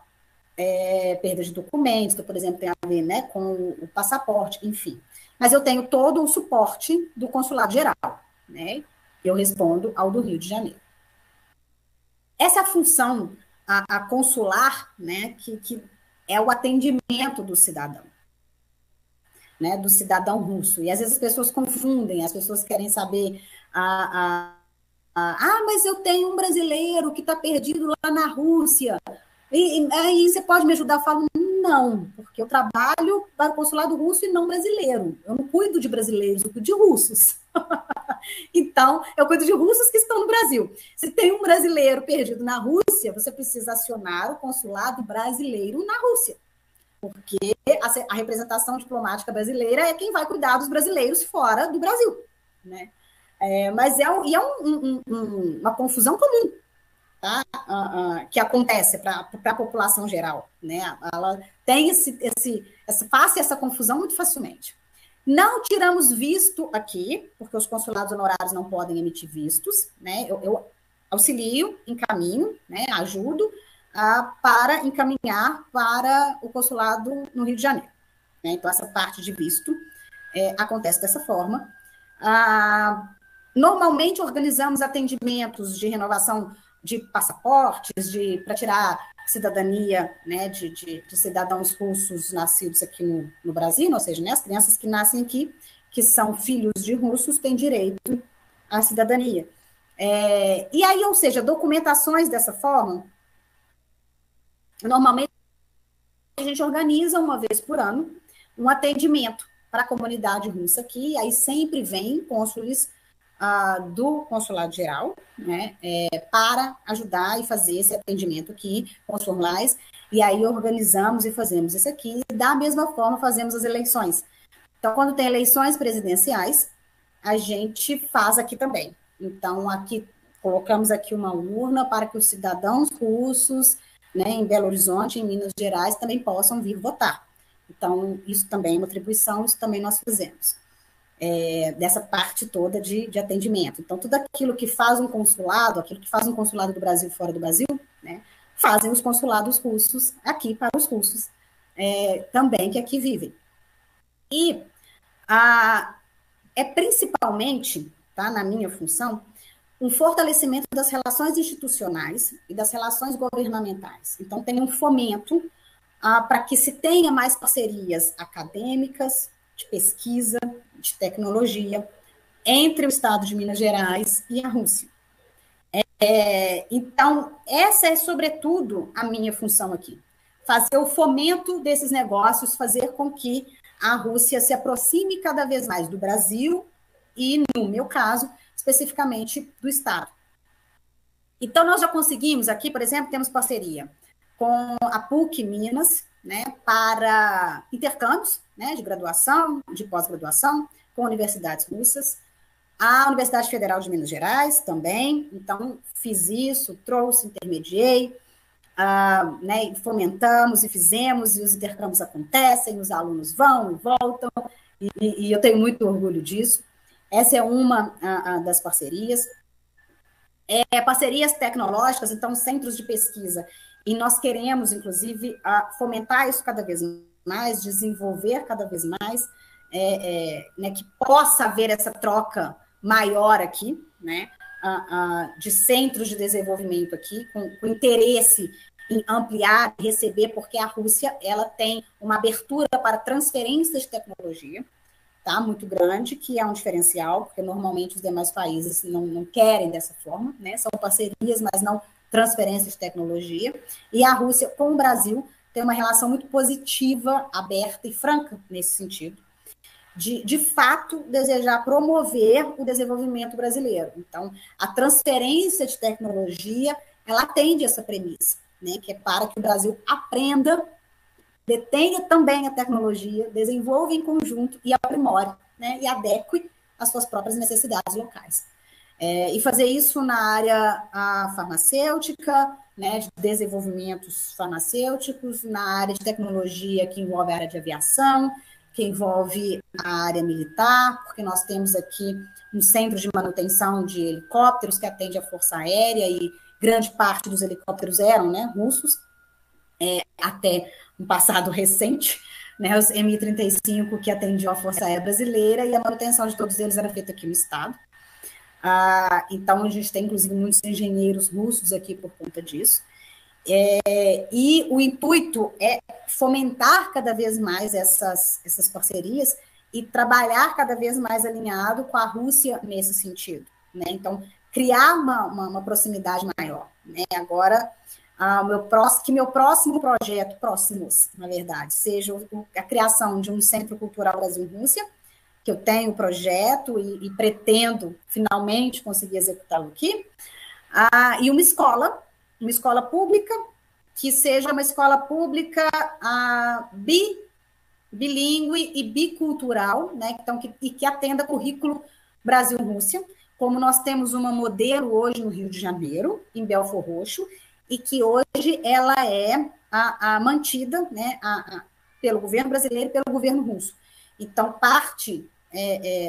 Perda de documentos, por exemplo, tem a ver, né, com o passaporte, enfim. Mas eu tenho todo o suporte do Consulado Geral, né? Eu respondo ao do Rio de Janeiro. Essa é a função a consular, né, que é o atendimento do cidadão, né, do cidadão russo. E às vezes as pessoas confundem, as pessoas querem saber, mas eu tenho um brasileiro que está perdido lá na Rússia, e aí você pode me ajudar? Eu falo, não, porque eu trabalho para o consulado russo e não brasileiro. Eu não cuido de brasileiros, eu cuido de russos. Então, eu cuido de russos que estão no Brasil. Se tem um brasileiro perdido na Rússia, você precisa acionar o consulado brasileiro na Rússia. Porque a representação diplomática brasileira é quem vai cuidar dos brasileiros fora do Brasil. Né? Mas uma confusão comum. Tá? Que acontece para a população geral, né? Ela tem faça essa confusão muito facilmente. Não tiramos visto aqui, porque os consulados honorários não podem emitir vistos, né? Eu auxilio, encaminho, né? Ajudo para encaminhar para o consulado no Rio de Janeiro. Né? Então, essa parte de visto acontece dessa forma. Normalmente, organizamos atendimentos de renovação de passaportes, para tirar cidadania, né, de cidadãos russos nascidos aqui no Brasil, ou seja, né, as crianças que nascem aqui, que são filhos de russos, têm direito à cidadania. E aí, ou seja, documentações dessa forma, normalmente a gente organiza uma vez por ano um atendimento para a comunidade russa aqui, e aí sempre vem cônsules do Consulado Geral, né, para ajudar e fazer esse atendimento aqui com os formulares, e aí organizamos e fazemos isso aqui, e da mesma forma fazemos as eleições. Então, quando tem eleições presidenciais, a gente faz aqui também. Então, aqui, colocamos aqui uma urna para que os cidadãos russos, né, em Belo Horizonte, em Minas Gerais, também possam vir votar. Então, isso também é uma atribuição, isso também nós fizemos. Dessa parte toda de atendimento. Então, tudo aquilo que faz um consulado, do Brasil fora do Brasil, né, fazem os consulados russos aqui para os russos também que aqui vivem. E é principalmente, tá, na minha função, um fortalecimento das relações institucionais e das relações governamentais. Então, tem um fomento para que se tenha mais parcerias acadêmicas, de pesquisa, de tecnologia, entre o Estado de Minas Gerais e a Rússia. Então, essa é, sobretudo, a minha função aqui. Fazer o fomento desses negócios, fazer com que a Rússia se aproxime cada vez mais do Brasil e, no meu caso, especificamente do Estado. Então, nós já conseguimos aqui, por exemplo, temos parceria com a PUC Minas, né, para intercâmbios, né, de graduação, de pós-graduação, com universidades russas, a Universidade Federal de Minas Gerais também, então fiz isso, trouxe, intermediei, né, fomentamos e fizemos, e os intercâmbios acontecem, os alunos vão e voltam, e eu tenho muito orgulho disso. Essa é uma das parcerias. parcerias tecnológicas, então centros de pesquisa, e nós queremos, inclusive, fomentar isso cada vez mais, desenvolver cada vez mais, né, que possa haver essa troca maior aqui, né, de centros de desenvolvimento aqui, com interesse em ampliar, receber, porque a Rússia ela tem uma abertura para transferência de tecnologia, tá, muito grande, que é um diferencial, porque normalmente os demais países não querem dessa forma, né, são parcerias, mas não transferência de tecnologia, e a Rússia com o Brasil tem uma relação muito positiva, aberta e franca nesse sentido, de fato, desejar promover o desenvolvimento brasileiro. Então, a transferência de tecnologia, ela atende essa premissa, né, que é para que o Brasil aprenda, detenha também a tecnologia, desenvolva em conjunto e aprimore, né, e adeque às suas próprias necessidades locais. E fazer isso na área farmacêutica, né, de desenvolvimentos farmacêuticos, na área de tecnologia que envolve a área de aviação, que envolve a área militar, porque nós temos aqui um centro de manutenção de helicópteros que atende a Força Aérea e grande parte dos helicópteros eram, né, russos, até um passado recente, né, os Mi-35 que atendiam a Força Aérea Brasileira, e a manutenção de todos eles era feita aqui no estado. Então, a gente tem, inclusive, muitos engenheiros russos aqui por conta disso. E o intuito é fomentar cada vez mais essas parcerias e trabalhar cada vez mais alinhado com a Rússia nesse sentido, né? Então, criar uma proximidade maior, né? Agora, meu próximo projeto, próximos, na verdade, seja a criação de um Centro Cultural Brasil-Rússia, que eu tenho o projeto e pretendo finalmente conseguir executá-lo aqui, e uma escola pública, que seja uma escola pública bilíngue e bicultural, né? Então, que atenda currículo Brasil-Rússia, como nós temos uma modelo hoje no Rio de Janeiro, em Belford Roxo, e que hoje ela é mantida, né, pelo governo brasileiro e pelo governo russo. Então, parte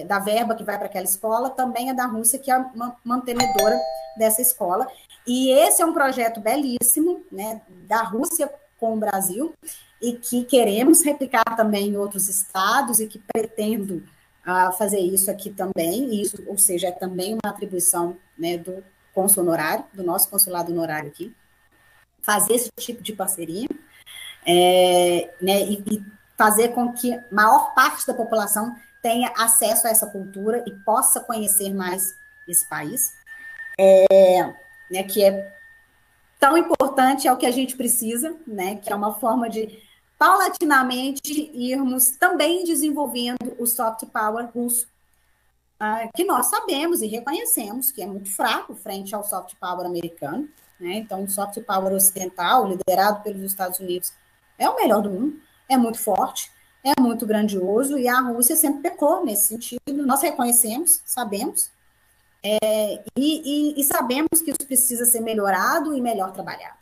da verba que vai para aquela escola também é da Rússia, que é a mantenedora dessa escola. E esse é um projeto belíssimo, né, da Rússia com o Brasil, e que queremos replicar também em outros estados, e que pretendo fazer isso aqui também, isso, ou seja, é também uma atribuição, né, do cônsul honorário, do nosso consulado honorário aqui, fazer esse tipo de parceria, né, e fazer com que a maior parte da população tenha acesso a essa cultura e possa conhecer mais esse país, né, que é tão importante, é o que a gente precisa, né, que é uma forma de, paulatinamente, irmos também desenvolvendo o soft power russo, que nós sabemos e reconhecemos que é muito fraco frente ao soft power americano, né? Então, o soft power ocidental, liderado pelos Estados Unidos, é o melhor do mundo, é muito forte, é muito grandioso, e a Rússia sempre pecou nesse sentido. Nós reconhecemos, sabemos, e sabemos que isso precisa ser melhorado e melhor trabalhado.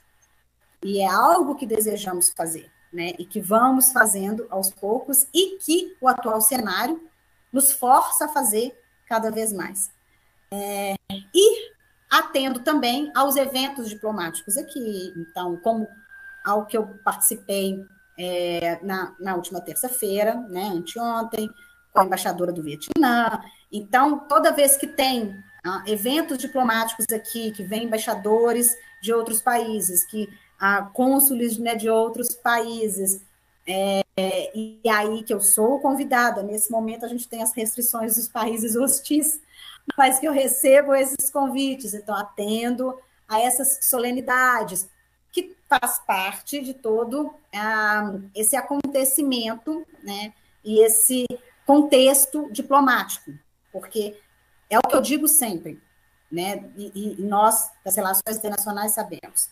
E é algo que desejamos fazer, né? E que vamos fazendo aos poucos, e que o atual cenário nos força a fazer cada vez mais. E atendo também aos eventos diplomáticos aqui. Então, como ao que eu participei na última terça-feira, né, anteontem, com a embaixadora do Vietnã. Então, toda vez que tem eventos diplomáticos aqui, que vem embaixadores de outros países, que cônsules, né, de outros países, e aí que eu sou convidada. Nesse momento, a gente tem as restrições dos países hostis, mas que eu recebo esses convites, então atendo a essas solenidades, que faz parte de todo esse acontecimento, né, e esse contexto diplomático, porque é o que eu digo sempre, né, e nós, das relações internacionais, sabemos.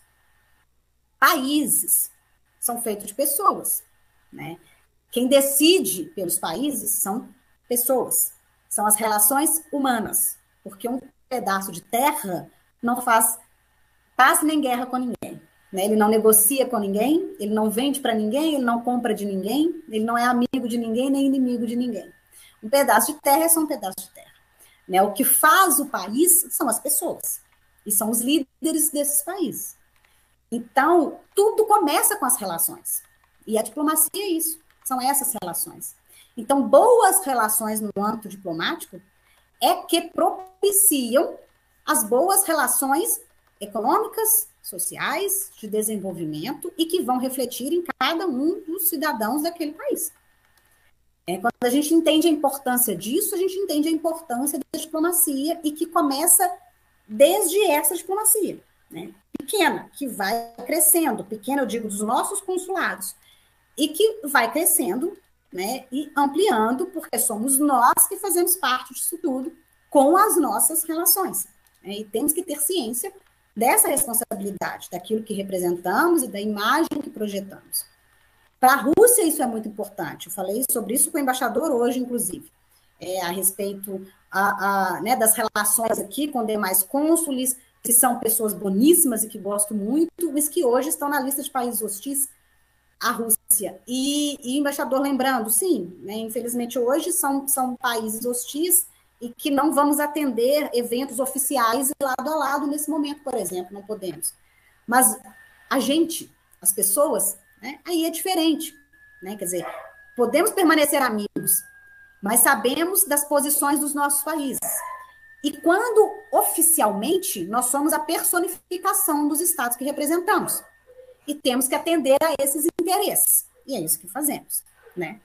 Países são feitos de pessoas, né? Quem decide pelos países são pessoas, são as relações humanas, porque um pedaço de terra não faz paz nem guerra com ninguém, né? Ele não negocia com ninguém, ele não vende para ninguém, ele não compra de ninguém, ele não é amigo de ninguém, nem inimigo de ninguém. Um pedaço de terra é só um pedaço de terra, né? O que faz o país são as pessoas. e são os líderes desses países. Então, tudo começa com as relações. E a diplomacia é isso, são essas relações. Então, boas relações no âmbito diplomático é que propiciam as boas relações econômicas, sociais, de desenvolvimento, e que vão refletir em cada um dos cidadãos daquele país. Quando a gente entende a importância disso, a gente entende a importância da diplomacia e que começa desde essa diplomacia, né? Pequena, que vai crescendo, pequena, eu digo, dos nossos consulados, e que vai crescendo, né, e ampliando, porque somos nós que fazemos parte disso tudo com as nossas relações, né? E temos que ter ciência dessa responsabilidade, daquilo que representamos e da imagem que projetamos. Para a Rússia, isso é muito importante. Eu falei sobre isso com o embaixador hoje, inclusive, a respeito né, das relações aqui com demais cônsules, que são pessoas boníssimas e que gosto muito, mas que hoje estão na lista de países hostis à Rússia. E o embaixador lembrando, sim, né, infelizmente hoje são países hostis e que não vamos atender eventos oficiais lado a lado nesse momento, por exemplo, não podemos. Mas a gente, as pessoas, né, aí é diferente, né? Quer dizer, podemos permanecer amigos, mas sabemos das posições dos nossos países. E quando, oficialmente, nós somos a personificação dos estados que representamos. E temos que atender a esses interesses. E é isso que fazemos, né?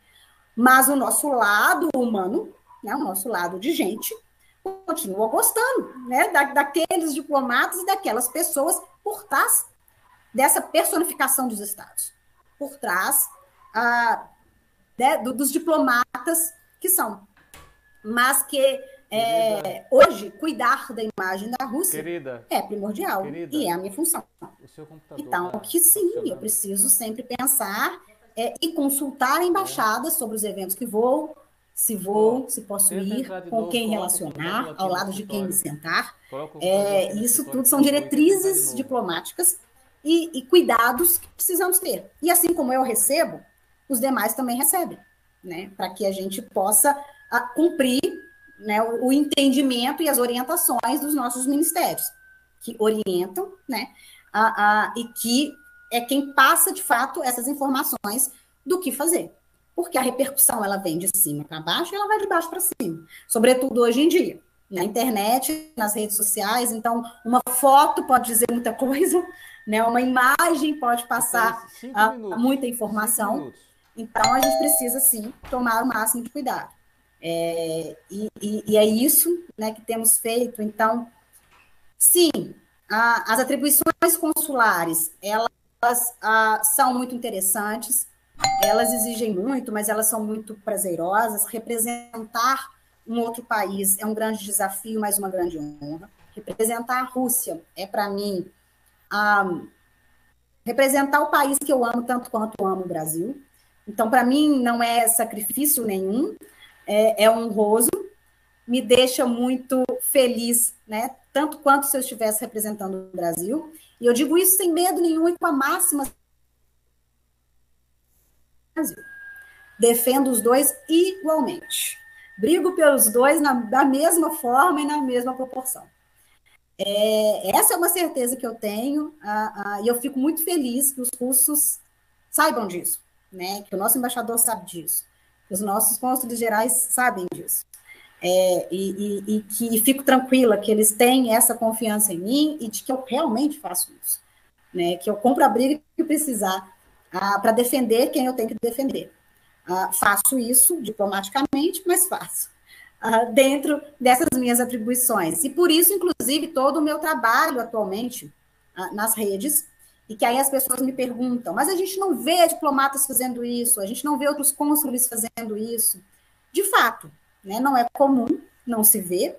Mas o nosso lado humano, né, o nosso lado de gente, continua gostando, né, daqueles diplomatas e daquelas pessoas por trás dessa personificação dos estados. Por trás né, dos diplomatas que são. Mas que hoje, cuidar da imagem da Rússia é primordial e é a minha função. Então, que sim, eu preciso sempre pensar e consultar a embaixada sobre os eventos que vou, se posso ir, com quem relacionar, ao lado de quem me sentar. Isso tudo são diretrizes diplomáticas e cuidados que precisamos ter. E assim como eu recebo, os demais também recebem, né? Para que a gente possa cumprir, né, o entendimento e as orientações dos nossos ministérios, que orientam, né, e que é quem passa, de fato, essas informações do que fazer. Porque a repercussão, ela vem de cima para baixo e ela vai de baixo para cima. Sobretudo hoje em dia, na internet, nas redes sociais. Então, uma foto pode dizer muita coisa, né? Uma imagem pode passar muita informação. Então, a gente precisa, sim, tomar o máximo de cuidado. E é isso, né, que temos feito. Então, sim, as atribuições consulares, elas são muito interessantes, elas exigem muito, mas elas são muito prazerosas. Representar um outro país é um grande desafio, mas uma grande honra. Representar a Rússia é, para mim, representar o país que eu amo tanto quanto eu amo o Brasil. Então, para mim, não é sacrifício nenhum, é honroso, me deixa muito feliz, né? Tanto quanto se eu estivesse representando o Brasil. E eu digo isso sem medo nenhum e com a máxima. Defendo os dois igualmente. Brigo pelos dois da mesma forma e na mesma proporção. Essa é uma certeza que eu tenho, e eu fico muito feliz que os russos saibam disso, né? Que o nosso embaixador sabe disso, que os nossos cônsules gerais sabem disso. E que fico tranquila que eles têm essa confiança em mim e de que eu realmente faço isso, né? Que eu compro a briga que precisar para defender quem eu tenho que defender. Faço isso diplomaticamente, mas faço dentro dessas minhas atribuições. E por isso, inclusive, todo o meu trabalho atualmente nas redes, e que aí as pessoas me perguntam, mas a gente não vê diplomatas fazendo isso, a gente não vê outros cônsules fazendo isso. De fato, né, não é comum, não se vê,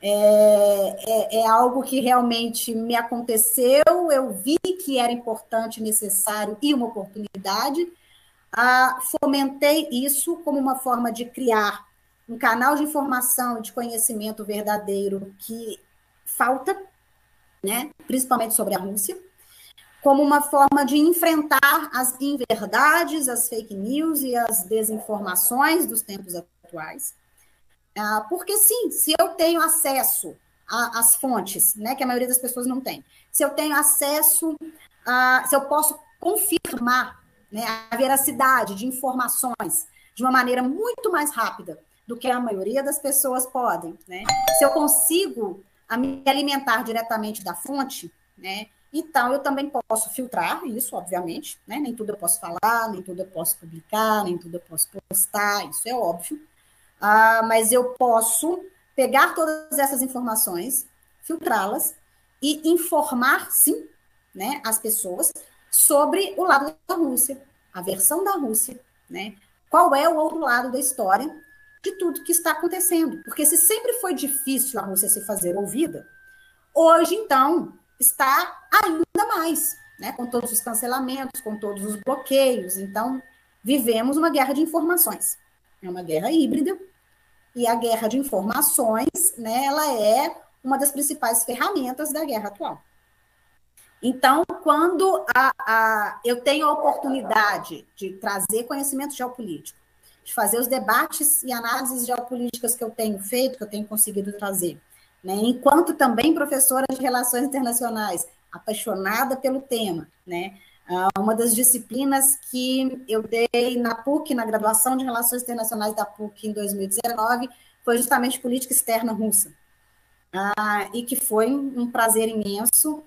é algo que realmente me aconteceu, eu vi que era importante, necessário e uma oportunidade, fomentei isso como uma forma de criar um canal de informação e de conhecimento verdadeiro que falta, né, principalmente sobre a Rússia, como uma forma de enfrentar as inverdades, as fake news e as desinformações dos tempos atuais. Porque, sim, se eu tenho acesso às fontes, né, que a maioria das pessoas não tem. Se eu tenho acesso, se eu posso confirmar, né, a veracidade de informações de uma maneira muito mais rápida do que a maioria das pessoas podem, né? Se eu consigo me alimentar diretamente da fonte, né? Então, eu também posso filtrar isso, obviamente, né? Nem tudo eu posso falar, nem tudo eu posso publicar, nem tudo eu posso postar, isso é óbvio. Mas eu posso pegar todas essas informações, filtrá-las e informar, sim, né, as pessoas sobre o lado da Rússia, a versão da Rússia, né? Qual é o outro lado da história de tudo que está acontecendo. Porque se sempre foi difícil a Rússia se fazer ouvida, hoje, então, está ainda mais, né? Com todos os cancelamentos, com todos os bloqueios. Então, vivemos uma guerra de informações. É uma guerra híbrida, e a guerra de informações, né, ela é uma das principais ferramentas da guerra atual. Então, quando eu tenho a oportunidade de trazer conhecimento geopolítico, de fazer os debates e análises geopolíticas que eu tenho feito, que eu tenho conseguido trazer, né, enquanto também professora de Relações Internacionais, apaixonada pelo tema, né, uma das disciplinas que eu dei na PUC, na graduação de Relações Internacionais da PUC em 2019, foi justamente Política Externa Russa. E que foi um prazer imenso.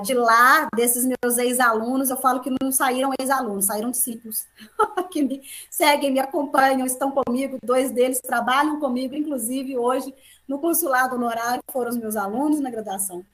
De lá, desses meus ex-alunos, eu falo que não saíram ex-alunos, saíram discípulos, que me seguem, me acompanham, estão comigo, 2 deles trabalham comigo, inclusive hoje, no consulado honorário, foram os meus alunos na graduação.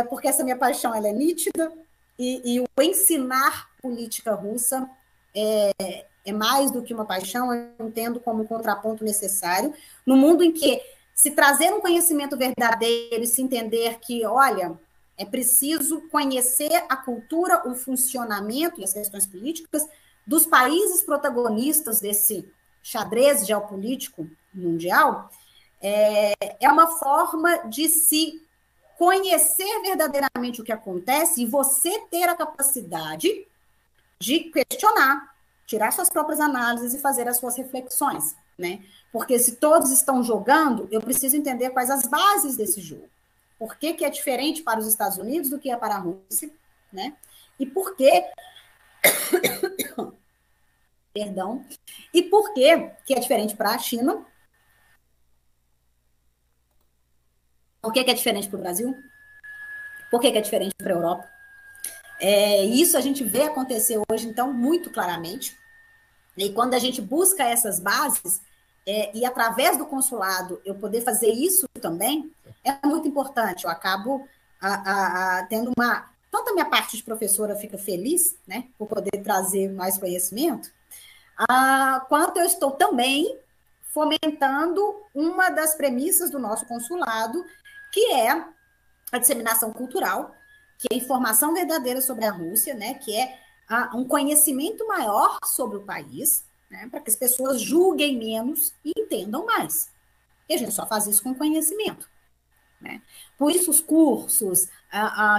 Porque essa minha paixão ela é nítida, e o ensinar política russa é mais do que uma paixão, eu entendo como um contraponto necessário, no mundo em que se trazer um conhecimento verdadeiro e se entender que, olha, é preciso conhecer a cultura, o funcionamento e as questões políticas dos países protagonistas desse xadrez geopolítico mundial, é uma forma de se conhecer verdadeiramente o que acontece e você ter a capacidade de questionar, tirar suas próprias análises e fazer as suas reflexões, né? Porque se todos estão jogando, eu preciso entender quais as bases desse jogo. Por que é diferente para os Estados Unidos do que é para a Rússia, né? E por que... Perdão. E por que é diferente para a China? Por que é diferente para o Brasil? Por que é diferente para a Europa? Isso a gente vê acontecer hoje, então, muito claramente. E quando a gente busca essas bases, e através do consulado eu poder fazer isso também, é muito importante. Eu acabo tendo uma... Tanto a minha parte de professora fica feliz, né, por poder trazer mais conhecimento, quanto eu estou também fomentando uma das premissas do nosso consulado, que é a disseminação cultural, que é a informação verdadeira sobre a Rússia, né, que é um conhecimento maior sobre o país, né, para que as pessoas julguem menos e entendam mais. E a gente só faz isso com conhecimento, né? Por isso os cursos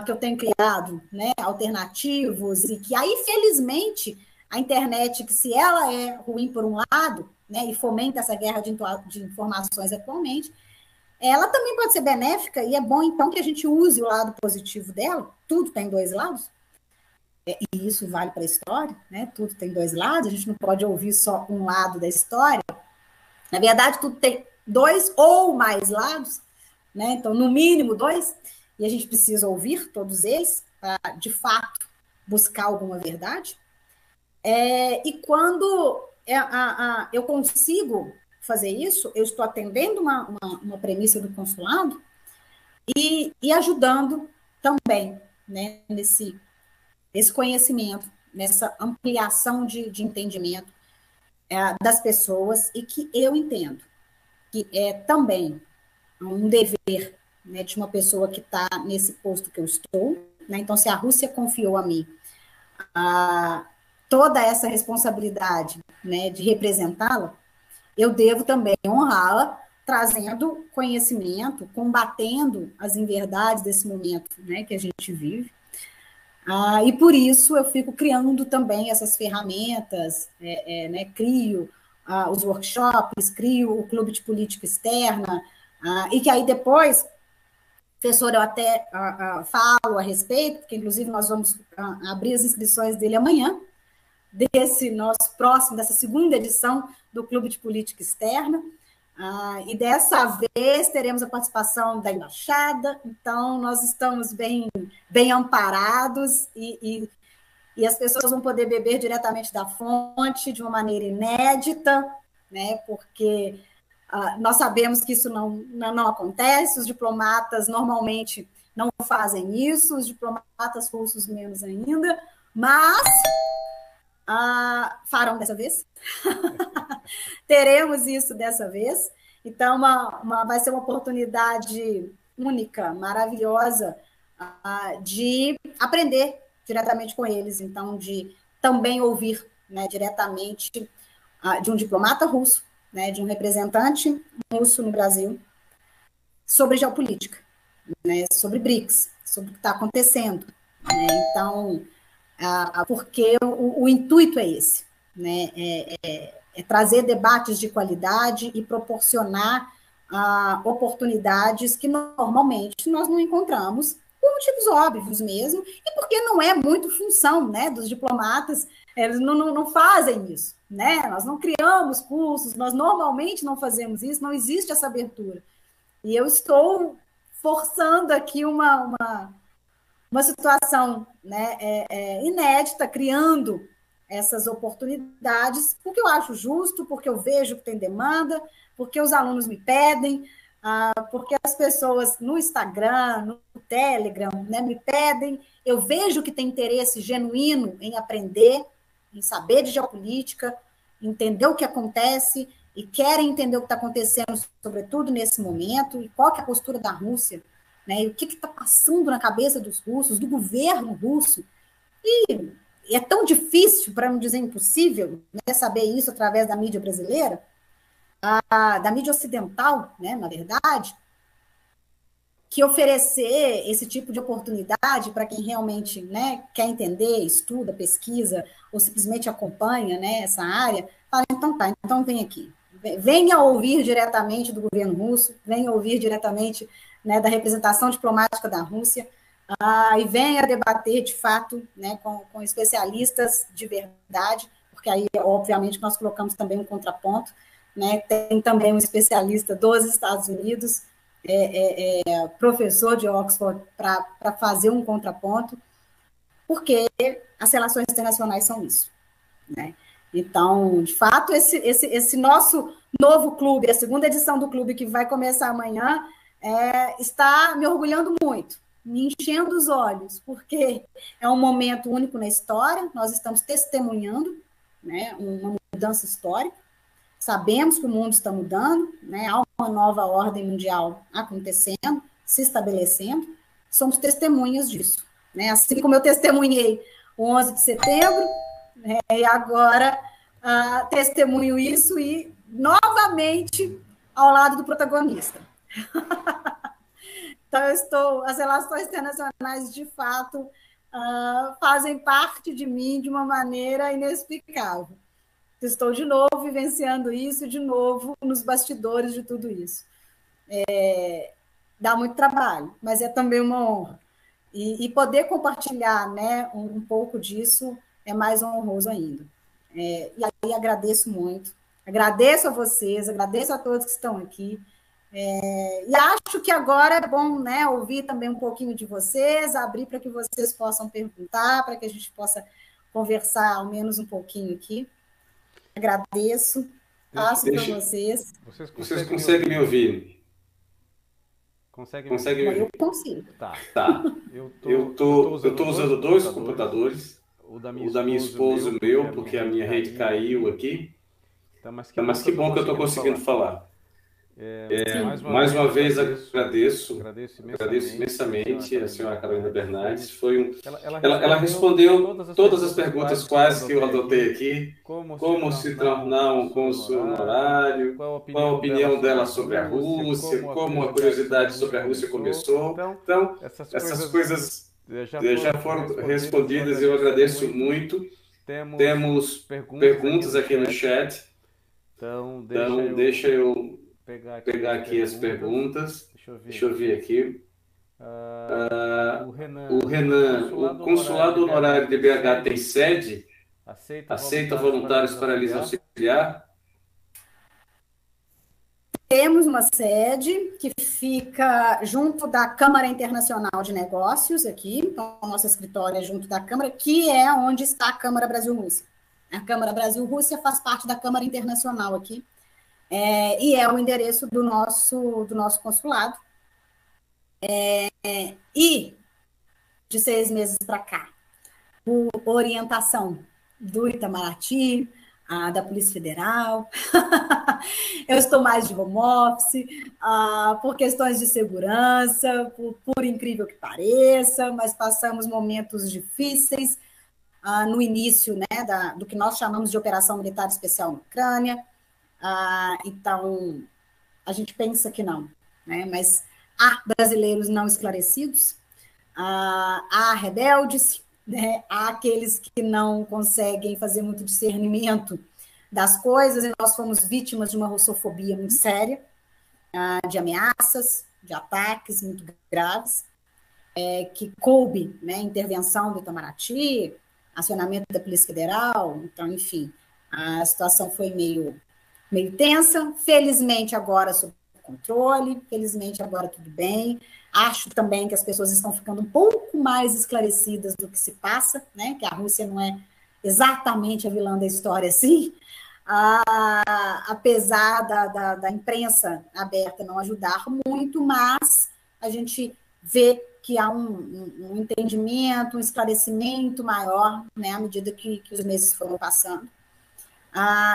que eu tenho criado, né, alternativos, e que aí, felizmente, a internet, que se ela é ruim por um lado, né, e fomenta essa guerra de informações atualmente, ela também pode ser benéfica, e é bom, então, que a gente use o lado positivo dela. Tudo tem 2 lados, e isso vale para a história, né? Tudo tem 2 lados, a gente não pode ouvir só um lado da história. Na verdade, tudo tem 2 ou mais lados, né? Então, no mínimo 2, e a gente precisa ouvir todos eles para, de fato, buscar alguma verdade. E quando eu consigo fazer isso, eu estou atendendo uma premissa do consulado e ajudando também, né, nesse conhecimento, nessa ampliação de entendimento das pessoas, e que eu entendo que é também um dever, né, de uma pessoa que está nesse posto que eu estou, né? Então, se a Rússia confiou a mim toda essa responsabilidade, né, de representá-la, eu devo também honrá-la, trazendo conhecimento, combatendo as inverdades desse momento, né, que a gente vive. E por isso eu fico criando também essas ferramentas, né, crio os workshops, crio o Clube de Política Externa, E que aí depois, professor, eu até falo a respeito, porque inclusive nós vamos abrir as inscrições dele amanhã, desse nosso próximo, dessa segunda edição do Clube de Política Externa. E dessa vez teremos a participação da Embaixada, então nós estamos bem amparados e as pessoas vão poder beber diretamente da fonte de uma maneira inédita, né? Porque nós sabemos que isso não acontece, os diplomatas normalmente não fazem isso, os diplomatas russos menos ainda, mas farão dessa vez. Teremos isso dessa vez. Então, vai ser uma oportunidade única, maravilhosa, de aprender diretamente com eles. Então, de também ouvir, né, diretamente de um diplomata russo, né, de um representante russo no Brasil, sobre geopolítica, né, sobre BRICS, sobre o que está acontecendo. Né? Então, porque o intuito é esse, né? É trazer debates de qualidade e proporcionar oportunidades que normalmente nós não encontramos, por motivos óbvios mesmo, e porque não é muito função, né, dos diplomatas, eles não fazem isso, né? Nós não criamos cursos, nós normalmente não fazemos isso, não existe essa abertura. E eu estou forçando aqui uma situação, né, inédita, criando essas oportunidades, porque eu acho justo, porque eu vejo que tem demanda, porque os alunos me pedem, porque as pessoas no Instagram, no Telegram, né, me pedem, eu vejo que tem interesse genuíno em aprender, em saber de geopolítica, entender o que acontece, e querem entender o que está acontecendo, sobretudo nesse momento, e qual que é a postura da Rússia, né, e o que está passando na cabeça dos russos, do governo russo. E é tão difícil, para não dizer impossível, né, saber isso através da mídia brasileira, da mídia ocidental, né, na verdade, que oferecer esse tipo de oportunidade para quem realmente, né, quer entender, estuda, pesquisa, ou simplesmente acompanha, né, essa área, fala, então tá, então vem aqui. Venha ouvir diretamente do governo russo, venha ouvir diretamente, né, da representação diplomática da Rússia, e venha debater, de fato, né, com especialistas de verdade, porque aí, obviamente, nós colocamos também um contraponto, né, tem também um especialista dos Estados Unidos, professor de Oxford, para fazer um contraponto, porque as relações internacionais são isso, né? Então, de fato, esse nosso novo clube, a segunda edição do clube que vai começar amanhã, está me orgulhando muito, me enchendo os olhos, porque é um momento único na história, nós estamos testemunhando, né, uma mudança histórica, sabemos que o mundo está mudando, né, há uma nova ordem mundial acontecendo, se estabelecendo, somos testemunhas disso, né, assim como eu testemunhei o 11 de setembro, e agora testemunho isso e, novamente, ao lado do protagonista. Então, as relações internacionais, de fato, fazem parte de mim de uma maneira inexplicável. Estou, de novo, vivenciando isso, de novo, nos bastidores de tudo isso. Dá muito trabalho, mas é também uma honra. E poder compartilhar, né, um pouco disso é mais honroso ainda. E aí agradeço muito. Agradeço a vocês, agradeço a todos que estão aqui. E acho que agora é bom, né, ouvir também um pouquinho de vocês, abrir para que vocês possam perguntar, para que a gente possa conversar ao menos um pouquinho aqui. Agradeço, passo para vocês.
Vocês conseguem me ouvir?
Conseguem me ouvir?
Eu consigo.
Tá. Eu tô usando dois computadores, o da minha esposa e o meu, porque a minha rede caiu aqui. Mas que bom que eu estou conseguindo falar. Mais uma vez agradeço imensamente a senhora Carolina Bernardes. Ela respondeu todas as perguntas quase que eu adotei aqui. Como se tornar um cônsul honorário, qual a opinião dela sobre a Rússia, como a curiosidade sobre a Rússia começou. Então, essas coisas já foram respondidas e eu agradeço muito. Temos perguntas aqui no chat. Então deixa eu pegar aqui as perguntas. Deixa eu ver aqui. O Renan, o Consulado Honorário de BH tem sede? Aceita voluntários para lhes auxiliar?
Temos uma sede que fica junto da Câmara Internacional de Negócios aqui, então o nosso escritório é junto da Câmara, que é onde está a Câmara Brasil-Rússia. A Câmara Brasil-Rússia faz parte da Câmara Internacional aqui, e é o endereço do nosso consulado. E, de 6 meses para cá, por orientação do Itamaraty, da Polícia Federal, eu estou mais de home office, por questões de segurança, por incrível que pareça, mas passamos momentos difíceis no início, né, do que nós chamamos de Operação Militar Especial na Ucrânia. Então, a gente pensa que não, né, mas há brasileiros não esclarecidos, há rebeldes, né? Há aqueles que não conseguem fazer muito discernimento das coisas, e nós fomos vítimas de uma russofobia muito séria, de ameaças, de ataques muito graves, que coube, né, intervenção do Itamaraty, acionamento da Polícia Federal, então, enfim, a situação foi meio tensa. Felizmente agora sob controle, felizmente agora tudo bem. Acho também que as pessoas estão ficando um pouco mais esclarecidas do que se passa, né? Que a Rússia não é exatamente a vilã da história, assim, apesar da imprensa aberta não ajudar muito, mas a gente vê que há um entendimento, um esclarecimento maior, né, à medida que os meses foram passando.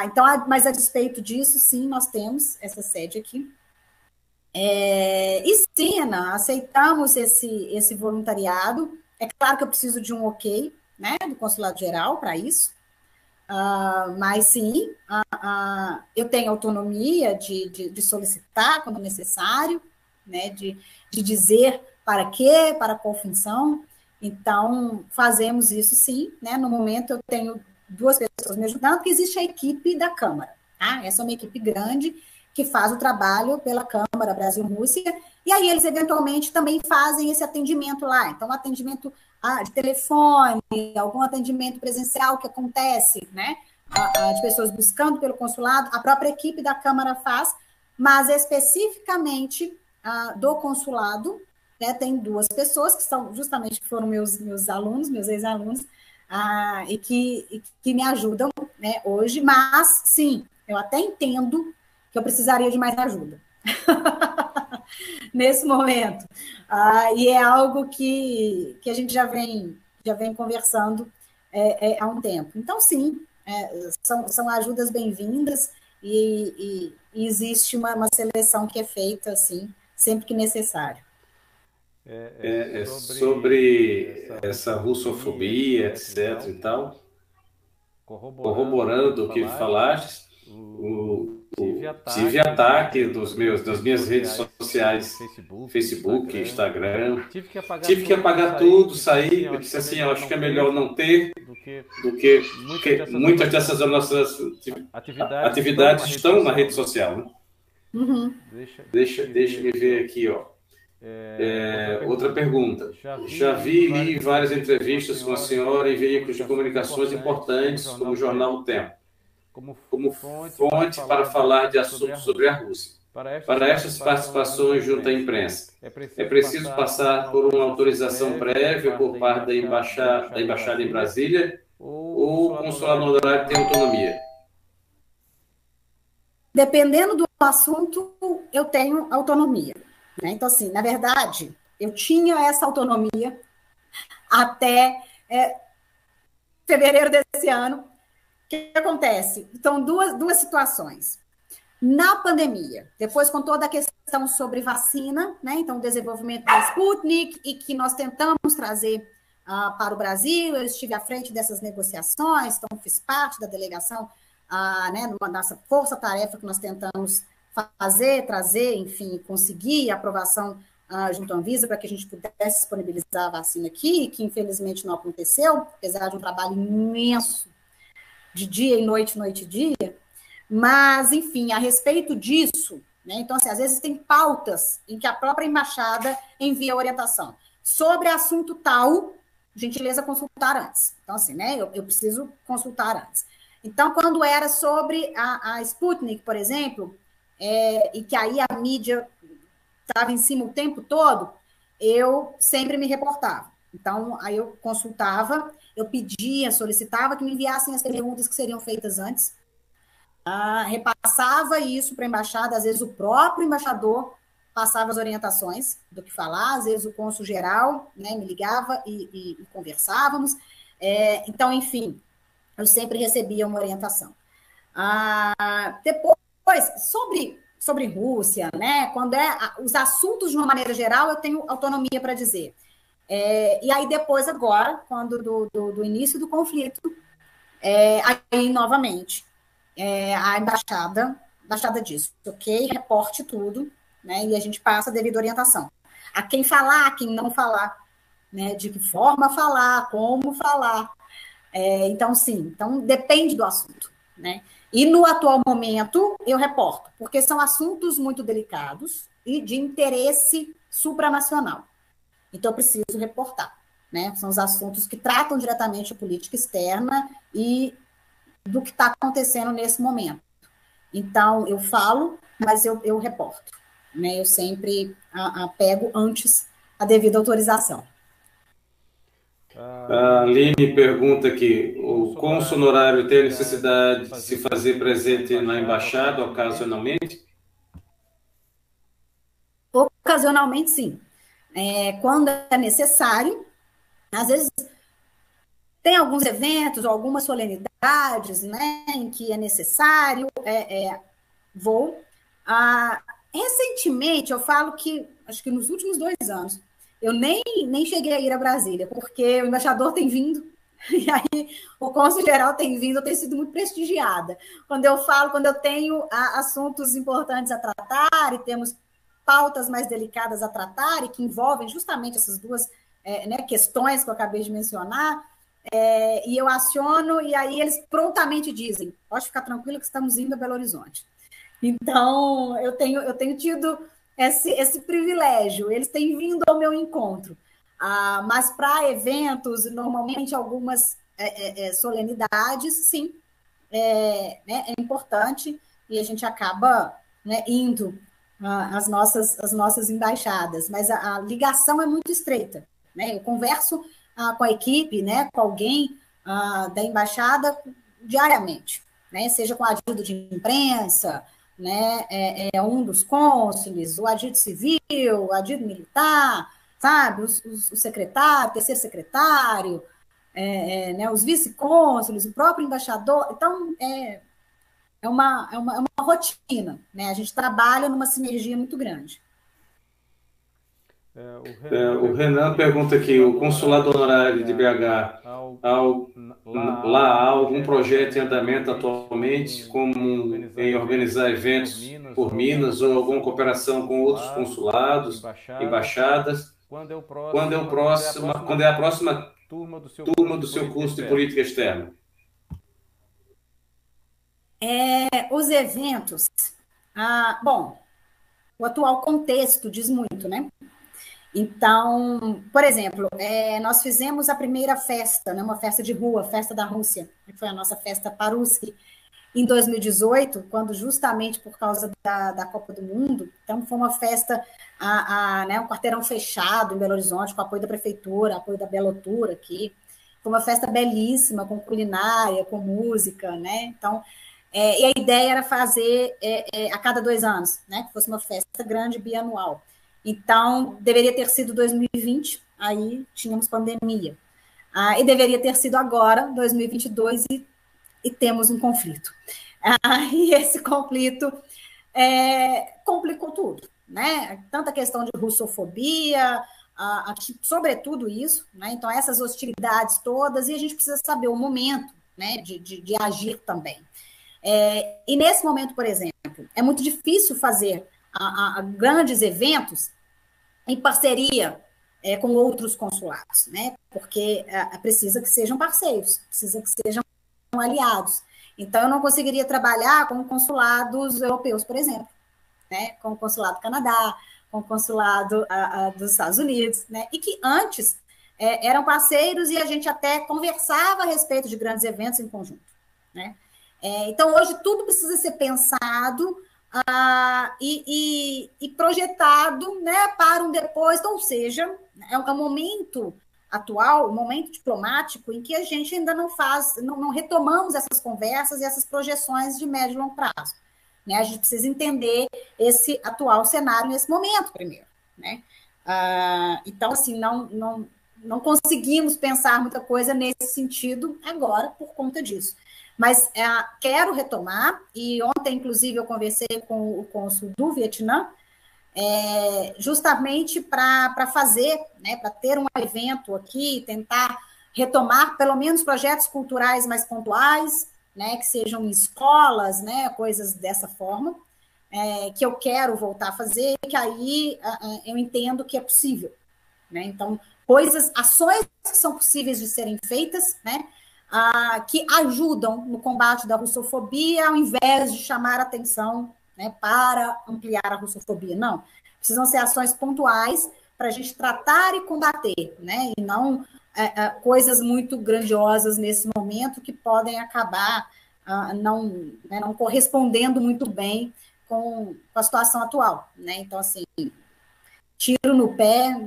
Então, mas a despeito disso, sim, nós temos essa sede aqui. E sim, Ana, aceitamos esse voluntariado. É claro que eu preciso de um ok, né, do Consulado Geral para isso, mas sim, eu tenho autonomia de solicitar quando necessário, né, de dizer para quê, para qual função. Então, fazemos isso sim, né? No momento eu tenho 2 pessoas me ajudando, porque existe a equipe da Câmara, tá? Essa é uma equipe grande que faz o trabalho pela Câmara Brasil-Rússia, e aí eles eventualmente também fazem esse atendimento lá. Então, atendimento de telefone, algum atendimento presencial que acontece, né? De pessoas buscando pelo consulado, a própria equipe da Câmara faz, mas especificamente do consulado, né, tem 2 pessoas que são justamente que foram meus alunos, meus ex-alunos, e que me ajudam, né, hoje, mas sim, eu até entendo que eu precisaria de mais ajuda nesse momento. E é algo que a gente já vem conversando há um tempo. Então, sim, são ajudas bem-vindas e existe uma seleção que é feita, assim, sempre que necessário.
Sobre essa russofobia, etc. e tal, corroborando o que falaste, tive ataque das minhas redes sociais, Facebook, Instagram. Tive que apagar tudo, sair. Eu disse assim, eu acho que é melhor não ter, do que muitas dessas nossas atividades estão na rede social, né?
Uhum.
Deixa me ver aqui, ó. Outra pergunta. Já vi e li várias entrevistas com a senhora em veículos de comunicações importantes, como o jornal O Tempo, como fonte para falar de assuntos sobre a Rússia. Para estas participações junto à imprensa, é preciso passar por uma autorização prévia por parte da embaixada em Brasília, ou o consulado honorário tem autonomia?
Dependendo do assunto, eu tenho autonomia. Né? Então, assim, na verdade, eu tinha essa autonomia até fevereiro desse ano. O que acontece? Então, duas situações. Na pandemia, depois com toda a questão sobre vacina, né? Então, o desenvolvimento da Sputnik, e que nós tentamos trazer para o Brasil, eu estive à frente dessas negociações, então fiz parte da delegação, né, numa nossa força-tarefa que nós tentamos trazer, enfim, conseguir a aprovação junto à Anvisa para que a gente pudesse disponibilizar a vacina aqui, que infelizmente não aconteceu, apesar de um trabalho imenso de dia e noite e dia. Mas, enfim, a respeito disso, né? Então, assim, às vezes tem pautas em que a própria embaixada envia orientação. Sobre assunto tal, gentileza consultar antes. Então, assim, né, eu preciso consultar antes. Então, quando era sobre a Sputnik, por exemplo, e que aí a mídia estava em cima o tempo todo, eu sempre me reportava. Então, aí eu consultava, eu pedia, solicitava que me enviassem as perguntas que seriam feitas antes, repassava isso para a embaixada, às vezes o próprio embaixador passava as orientações do que falar, às vezes o cônsul-geral, né, me ligava e conversávamos. Então, enfim, eu sempre recebia uma orientação. Depois, sobre Rússia, né, quando os assuntos de uma maneira geral, eu tenho autonomia para dizer. E aí depois, agora, quando do início do conflito, aí novamente, a embaixada diz, ok, reporte tudo, né, e a gente passa a devida orientação. A quem falar, a quem não falar, né, de que forma falar, como falar. Então, sim, então depende do assunto, né? E no atual momento, eu reporto, porque são assuntos muito delicados e de interesse supranacional. Então, eu preciso reportar, né? São os assuntos que tratam diretamente a política externa e do que está acontecendo nesse momento. Então, eu falo, mas eu reporto, né? Eu sempre pego antes a devida autorização.
A Aline pergunta aqui, o cônsul honorário tem necessidade de se fazer presente na embaixada ocasionalmente?
Ocasionalmente, sim. Quando é necessário, às vezes tem alguns eventos, algumas solenidades, né, em que é necessário, vou. Recentemente, eu falo que, acho que nos últimos 2 anos, eu nem cheguei a ir a Brasília, porque o embaixador tem vindo, e aí o cônsul-geral tem vindo, eu tenho sido muito prestigiada. Quando eu tenho assuntos importantes a tratar, e temos pautas mais delicadas a tratar, e que envolvem justamente essas duas questões que eu acabei de mencionar, e eu aciono, e aí eles prontamente dizem, pode ficar tranquilo que estamos indo a Belo Horizonte. Então, eu tenho tido esse privilégio, eles têm vindo ao meu encontro. Mas para eventos, normalmente algumas solenidades, sim, é importante, e a gente acaba, né, indo às nossas embaixadas, mas a ligação é muito estreita, né? Eu converso com a equipe, né, com alguém da embaixada diariamente, né? Seja com a adjunto de imprensa, né, um dos cônsules, o adjunto civil, o adjunto militar, sabe, o secretário, terceiro secretário, né, os vice-cônsules, o próprio embaixador. Então, é uma rotina, né? A gente trabalha numa sinergia muito grande.
O Renan pergunta aqui, o consulado honorário de BH, lá há algum projeto em andamento atualmente, como em organizar eventos por Minas ou alguma cooperação com outros consulados, embaixadas? Quando é a próxima turma do seu curso de política externa?
Os eventos, bom, o atual contexto diz muito, né? Então, por exemplo, nós fizemos a primeira festa, né, uma festa de rua, festa da Rússia, que foi a nossa festa Paruski, em 2018, quando justamente por causa da Copa do Mundo, então foi uma festa, né, um quarteirão fechado em Belo Horizonte, com apoio da prefeitura, apoio da Belotura aqui, foi uma festa belíssima, com culinária, com música, né, então, e a ideia era fazer a cada 2 anos, né, que fosse uma festa grande, bianual. Então, deveria ter sido 2020, aí tínhamos pandemia. E deveria ter sido agora, 2022, e temos um conflito. E esse conflito complicou tudo, né? Tanta questão de russofobia, sobretudo isso, né? Então, essas hostilidades todas, e a gente precisa saber o momento, né, de agir também. E nesse momento, por exemplo, é muito difícil fazer grandes eventos em parceria com outros consulados, né? Porque precisa que sejam parceiros, precisa que sejam aliados. Então, eu não conseguiria trabalhar com consulados europeus, por exemplo, né, com o Consulado do Canadá, com o Consulado dos Estados Unidos, né, e que antes eram parceiros e a gente até conversava a respeito de grandes eventos em conjunto, né? Então, hoje, tudo precisa ser pensado e projetado, né, para um depois, então, ou seja, é um momento atual, um momento diplomático em que a gente ainda não retomamos essas conversas e essas projeções de médio e longo prazo, né? A gente precisa entender esse atual cenário nesse momento primeiro, né? Então, assim, não conseguimos pensar muita coisa nesse sentido agora por conta disso. Mas quero retomar, e ontem, inclusive, eu conversei com o cônsul do Vietnã, justamente para fazer, né, para ter um evento aqui, tentar retomar pelo menos projetos culturais mais pontuais, né, que sejam em escolas, né, coisas dessa forma, que eu quero voltar a fazer, que aí eu entendo que é possível, né? Então, ações que são possíveis de serem feitas, né, que ajudam no combate da russofobia, ao invés de chamar atenção, né, para ampliar a russofobia. Não, precisam ser ações pontuais para a gente tratar e combater, né, e não coisas muito grandiosas nesse momento que podem acabar não correspondendo muito bem com a situação atual, né? Então, assim, tiro no pé,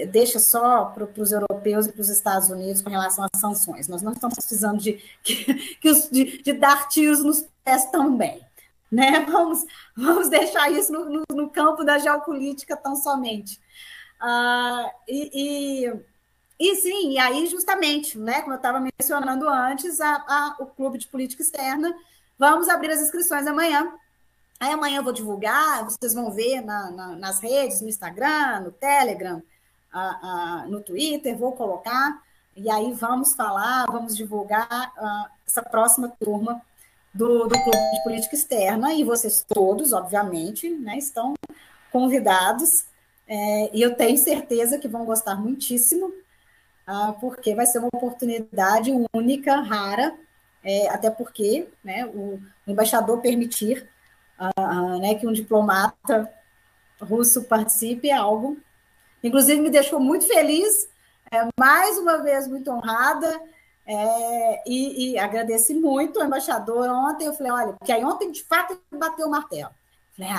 deixa só para os europeus e para os Estados Unidos com relação às sanções. Nós não estamos precisando de dar tiros nos pés também, né? Vamos deixar isso no campo da geopolítica tão somente. E sim, e aí justamente, né, como eu estava mencionando antes, o Clube de Política Externa, vamos abrir as inscrições amanhã. Aí amanhã eu vou divulgar, vocês vão ver nas redes, no Instagram, no Telegram, no Twitter, vou colocar, e aí vamos divulgar essa próxima turma do Clube de Política Externa, e vocês todos, obviamente, né, estão convidados, e eu tenho certeza que vão gostar muitíssimo, porque vai ser uma oportunidade única, rara, até porque, né, o embaixador permitir né, que um diplomata russo participe é algo, inclusive me deixou muito feliz, mais uma vez muito honrada, e agradeci muito ao embaixador ontem. Eu falei, olha, porque aí ontem de fato ele bateu o martelo. Falei,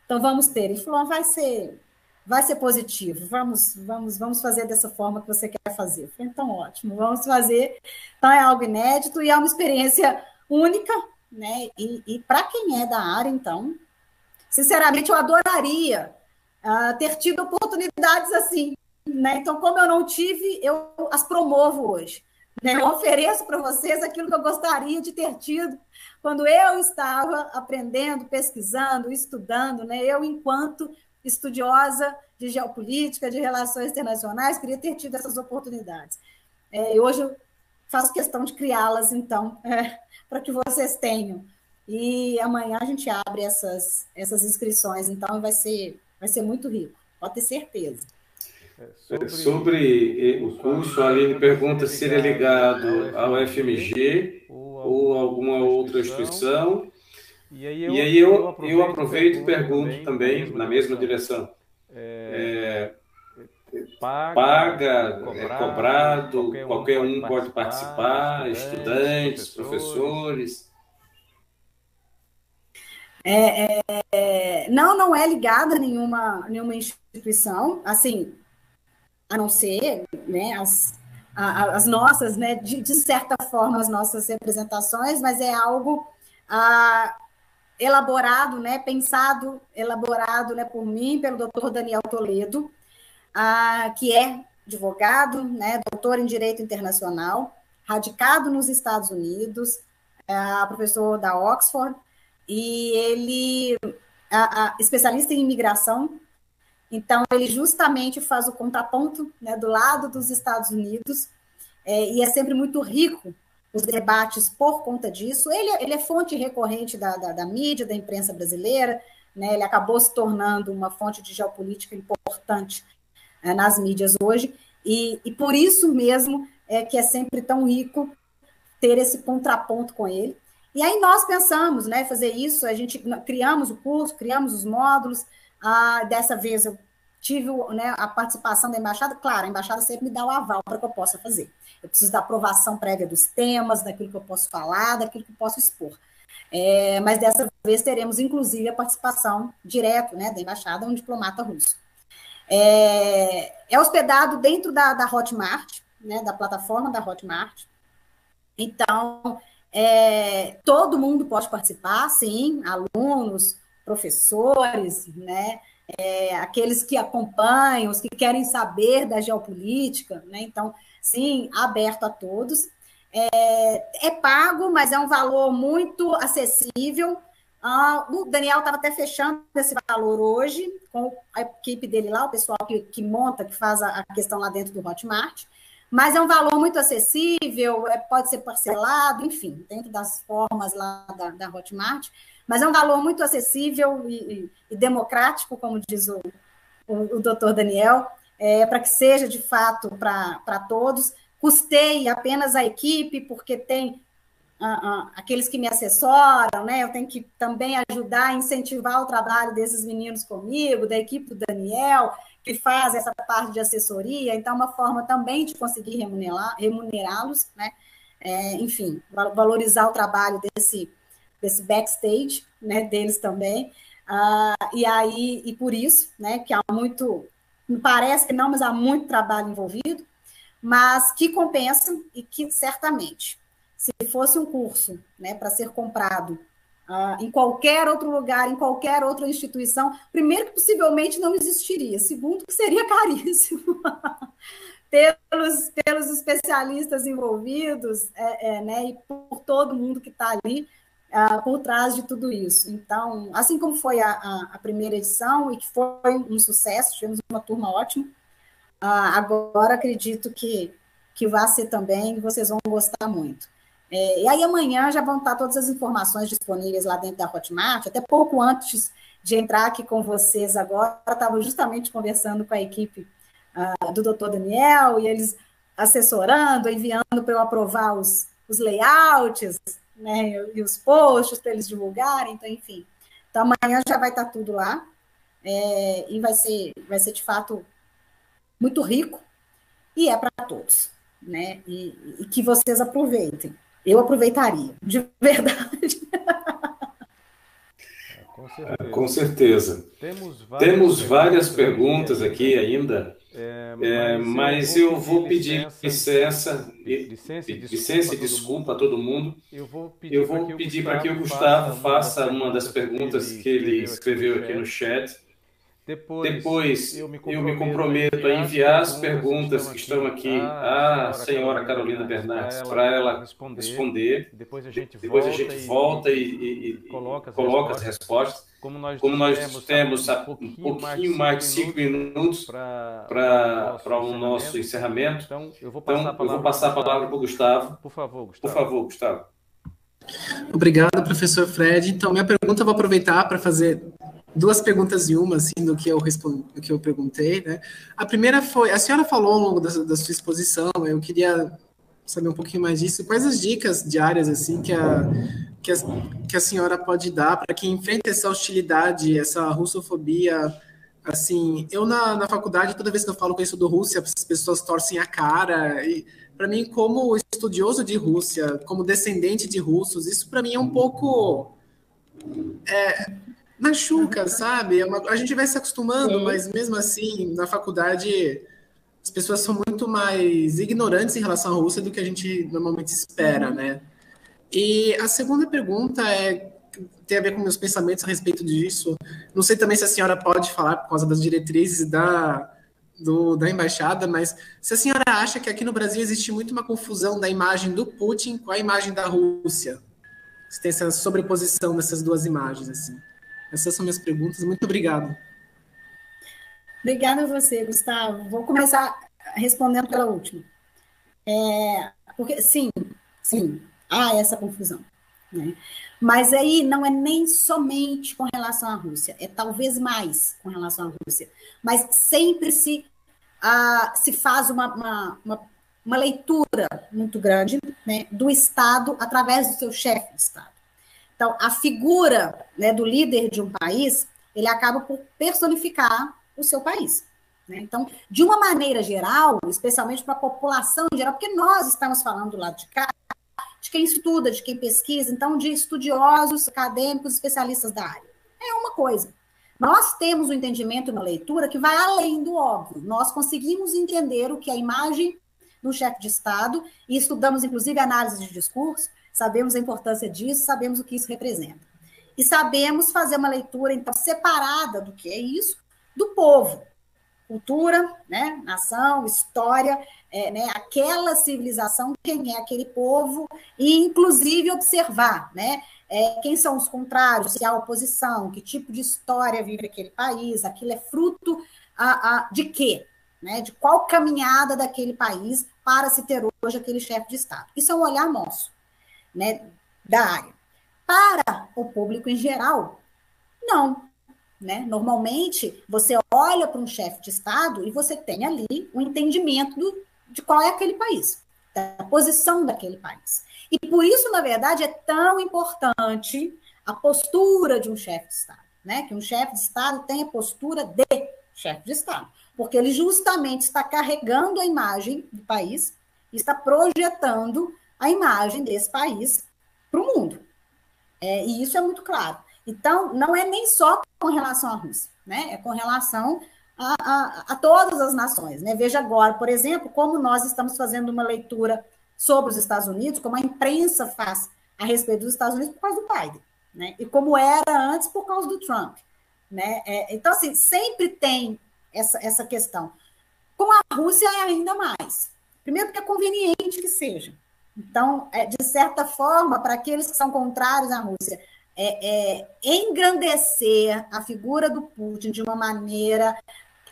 então vamos ter. Ele falou, vai ser positivo, vamos fazer dessa forma que você quer fazer. Eu falei, então ótimo, vamos fazer. Então é algo inédito e é uma experiência única, né? E para quem é da área, então, sinceramente, eu adoraria ter tido oportunidades assim, né? Então, como eu não tive, eu as promovo hoje, né? Eu ofereço para vocês aquilo que eu gostaria de ter tido quando eu estava aprendendo, pesquisando, estudando, né? Eu, enquanto estudiosa de geopolítica, de relações internacionais, queria ter tido essas oportunidades. E hoje eu faço questão de criá-las, então, para que vocês tenham. E amanhã a gente abre essas inscrições, então vai ser muito rico, pode ter certeza.
Sobre o curso, a Aline pergunta se ele é ligado ao FMG ou alguma outra instituição. E aí eu aproveito e pergunto também, na mesma direção. Paga, é cobrado, qualquer um pode participar, estudantes, professores?
Não é ligada a nenhuma instituição, assim, a não ser, né, as nossas, né, de certa forma, as nossas representações, mas é algo elaborado, né, elaborado, né, por mim, pelo Dr. Daniel Toledo, que é advogado, né, doutor em Direito Internacional, radicado nos Estados Unidos, professor da Oxford, e ele especialista em imigração. Então, ele justamente faz o contraponto, né, do lado dos Estados Unidos, e é sempre muito rico os debates por conta disso. Ele é fonte recorrente da mídia, da imprensa brasileira, né, ele acabou se tornando uma fonte de geopolítica importante nas mídias hoje, e por isso mesmo que é sempre tão rico ter esse contraponto com ele. E aí nós pensamos, né, fazer isso, a gente criamos o curso, criamos os módulos, dessa vez eu tive, né, a participação da embaixada, claro, a embaixada sempre me dá o aval para que eu possa fazer. Eu preciso da aprovação prévia dos temas, daquilo que eu posso falar, daquilo que eu posso expor. Mas dessa vez teremos, inclusive, a participação direta, né, da embaixada, um diplomata russo. É hospedado dentro da Hotmart, né, da plataforma da Hotmart. Então, todo mundo pode participar, sim, alunos, professores, né, aqueles que acompanham, os que querem saber da geopolítica, né, então, sim, aberto a todos. É pago, mas é um valor muito acessível. O Daniel estava até fechando esse valor hoje, com a equipe dele lá, o pessoal que monta, que faz a questão lá dentro do Hotmart, mas é um valor muito acessível, pode ser parcelado, enfim, dentro das formas lá da Hotmart, mas é um valor muito acessível e democrático, como diz o doutor Daniel, para que seja, de fato, para todos. Custei apenas a equipe, porque tem aqueles que me assessoram, né? Eu tenho que também ajudar a incentivar o trabalho desses meninos comigo, da equipe do Daniel, que faz essa parte de assessoria, então uma forma também de conseguir remunerá-los, né? Enfim, valorizar o trabalho desse backstage, né, deles também, e por isso, né, que há muito, parece que não, mas há muito trabalho envolvido, mas que compensa e que certamente, se fosse um curso, né, para ser comprado em qualquer outro lugar, em qualquer outra instituição, primeiro que possivelmente não existiria, segundo que seria caríssimo pelos especialistas envolvidos, né, e por todo mundo que está ali por trás de tudo isso. Então, assim como foi a primeira edição, e que foi um sucesso, tivemos uma turma ótima, agora acredito que vai ser também, e vocês vão gostar muito. E aí amanhã já vão estar todas as informações disponíveis lá dentro da Hotmart, até pouco antes de entrar aqui com vocês agora, estava justamente conversando com a equipe do doutor Daniel, e eles assessorando, enviando para eu aprovar os layouts, né, e os posts para eles divulgarem, então, enfim. Então, amanhã já vai estar tudo lá, e vai ser, de fato, muito rico, e para todos, né, e que vocês aproveitem. Eu aproveitaria, de verdade.
Com certeza. Temos várias perguntas aqui ainda, mas eu vou pedir licença e desculpa a todo mundo. Eu vou pedir para que o Gustavo faça uma das perguntas que ele escreveu aqui no chat. Depois eu me comprometo a enviar as perguntas que estão aqui à senhora Carolina Bernardes para ela responder. Depois a gente volta e coloca as respostas. Como nós temos um pouquinho mais de 5 minutos para o nosso encerramento, então eu vou passar a palavra para o Gustavo. Por favor, Gustavo.
Obrigado, professor Fred. Então, minha pergunta eu vou aproveitar para fazer duas perguntas em uma, assim, do que eu perguntei, né? A primeira foi, a senhora falou ao longo da sua exposição, eu queria saber um pouquinho mais disso, quais as dicas diárias, assim, que a senhora pode dar para quem enfrenta essa hostilidade, essa russofobia, assim, eu na faculdade, toda vez que eu falo com isso do Rússia, as pessoas torcem a cara, e para mim, como estudioso de Rússia, como descendente de russos, isso para mim é um pouco machuca, sabe? A gente vai se acostumando, mas mesmo assim, na faculdade, as pessoas são muito mais ignorantes em relação à Rússia do que a gente normalmente espera, né? E a segunda pergunta tem a ver com meus pensamentos a respeito disso. Não sei também se a senhora pode falar por causa das diretrizes da embaixada, mas se a senhora acha que aqui no Brasil existe muito uma confusão da imagem do Putin com a imagem da Rússia. Se tem essa sobreposição dessas duas imagens, assim. Essas são minhas perguntas. Muito obrigado.
Obrigada a você, Gustavo. Vou começar respondendo pela última. Porque, sim, há essa confusão, né? Mas aí não é nem somente com relação à Rússia, é talvez mais com relação à Rússia. Mas sempre se faz uma leitura muito grande, né, do Estado através do seu chefe de Estado. Então, a figura, né, do líder de um país, ele acaba por personificar o seu país. Né? Então, de uma maneira geral, especialmente para a população em geral, porque nós estamos falando do lado de cá, de quem estuda, de quem pesquisa, então de estudiosos, acadêmicos, especialistas da área. É uma coisa. Nós temos um entendimento na leitura que vai além do óbvio. Nós conseguimos entender o que é a imagem do chefe de Estado e estudamos, inclusive, análise de discurso, sabemos a importância disso, sabemos o que isso representa. E sabemos fazer uma leitura, então, separada do que é isso, do povo. Cultura, né, nação, história, né, aquela civilização, quem é aquele povo, e, inclusive, observar, né, quem são os contrários, se há oposição, que tipo de história vive aquele país, aquilo é fruto de quê? Né, de qual caminhada daquele país para se ter hoje aquele chefe de Estado. Isso é um olhar nosso, né, da área. Para o público em geral, não. Né? Normalmente, você olha para um chefe de Estado e você tem ali um entendimento de qual é aquele país, da posição daquele país. E por isso, na verdade, é tão importante a postura de um chefe de Estado, né? Que um chefe de Estado tenha postura de chefe de Estado, porque ele justamente está carregando a imagem do país e está projetando a imagem desse país para o mundo. E isso é muito claro. Então, não é nem só com relação à Rússia, né? É com relação a todas as nações. Né? Veja agora, por exemplo, como nós estamos fazendo uma leitura sobre os Estados Unidos, como a imprensa faz a respeito dos Estados Unidos por causa do Biden, né? E como era antes por causa do Trump. Né? Então, assim, sempre tem essa questão. Com a Rússia é ainda mais. Primeiro porque é conveniente que seja. Então, de certa forma, para aqueles que são contrários à Rússia, engrandecer a figura do Putin de uma maneira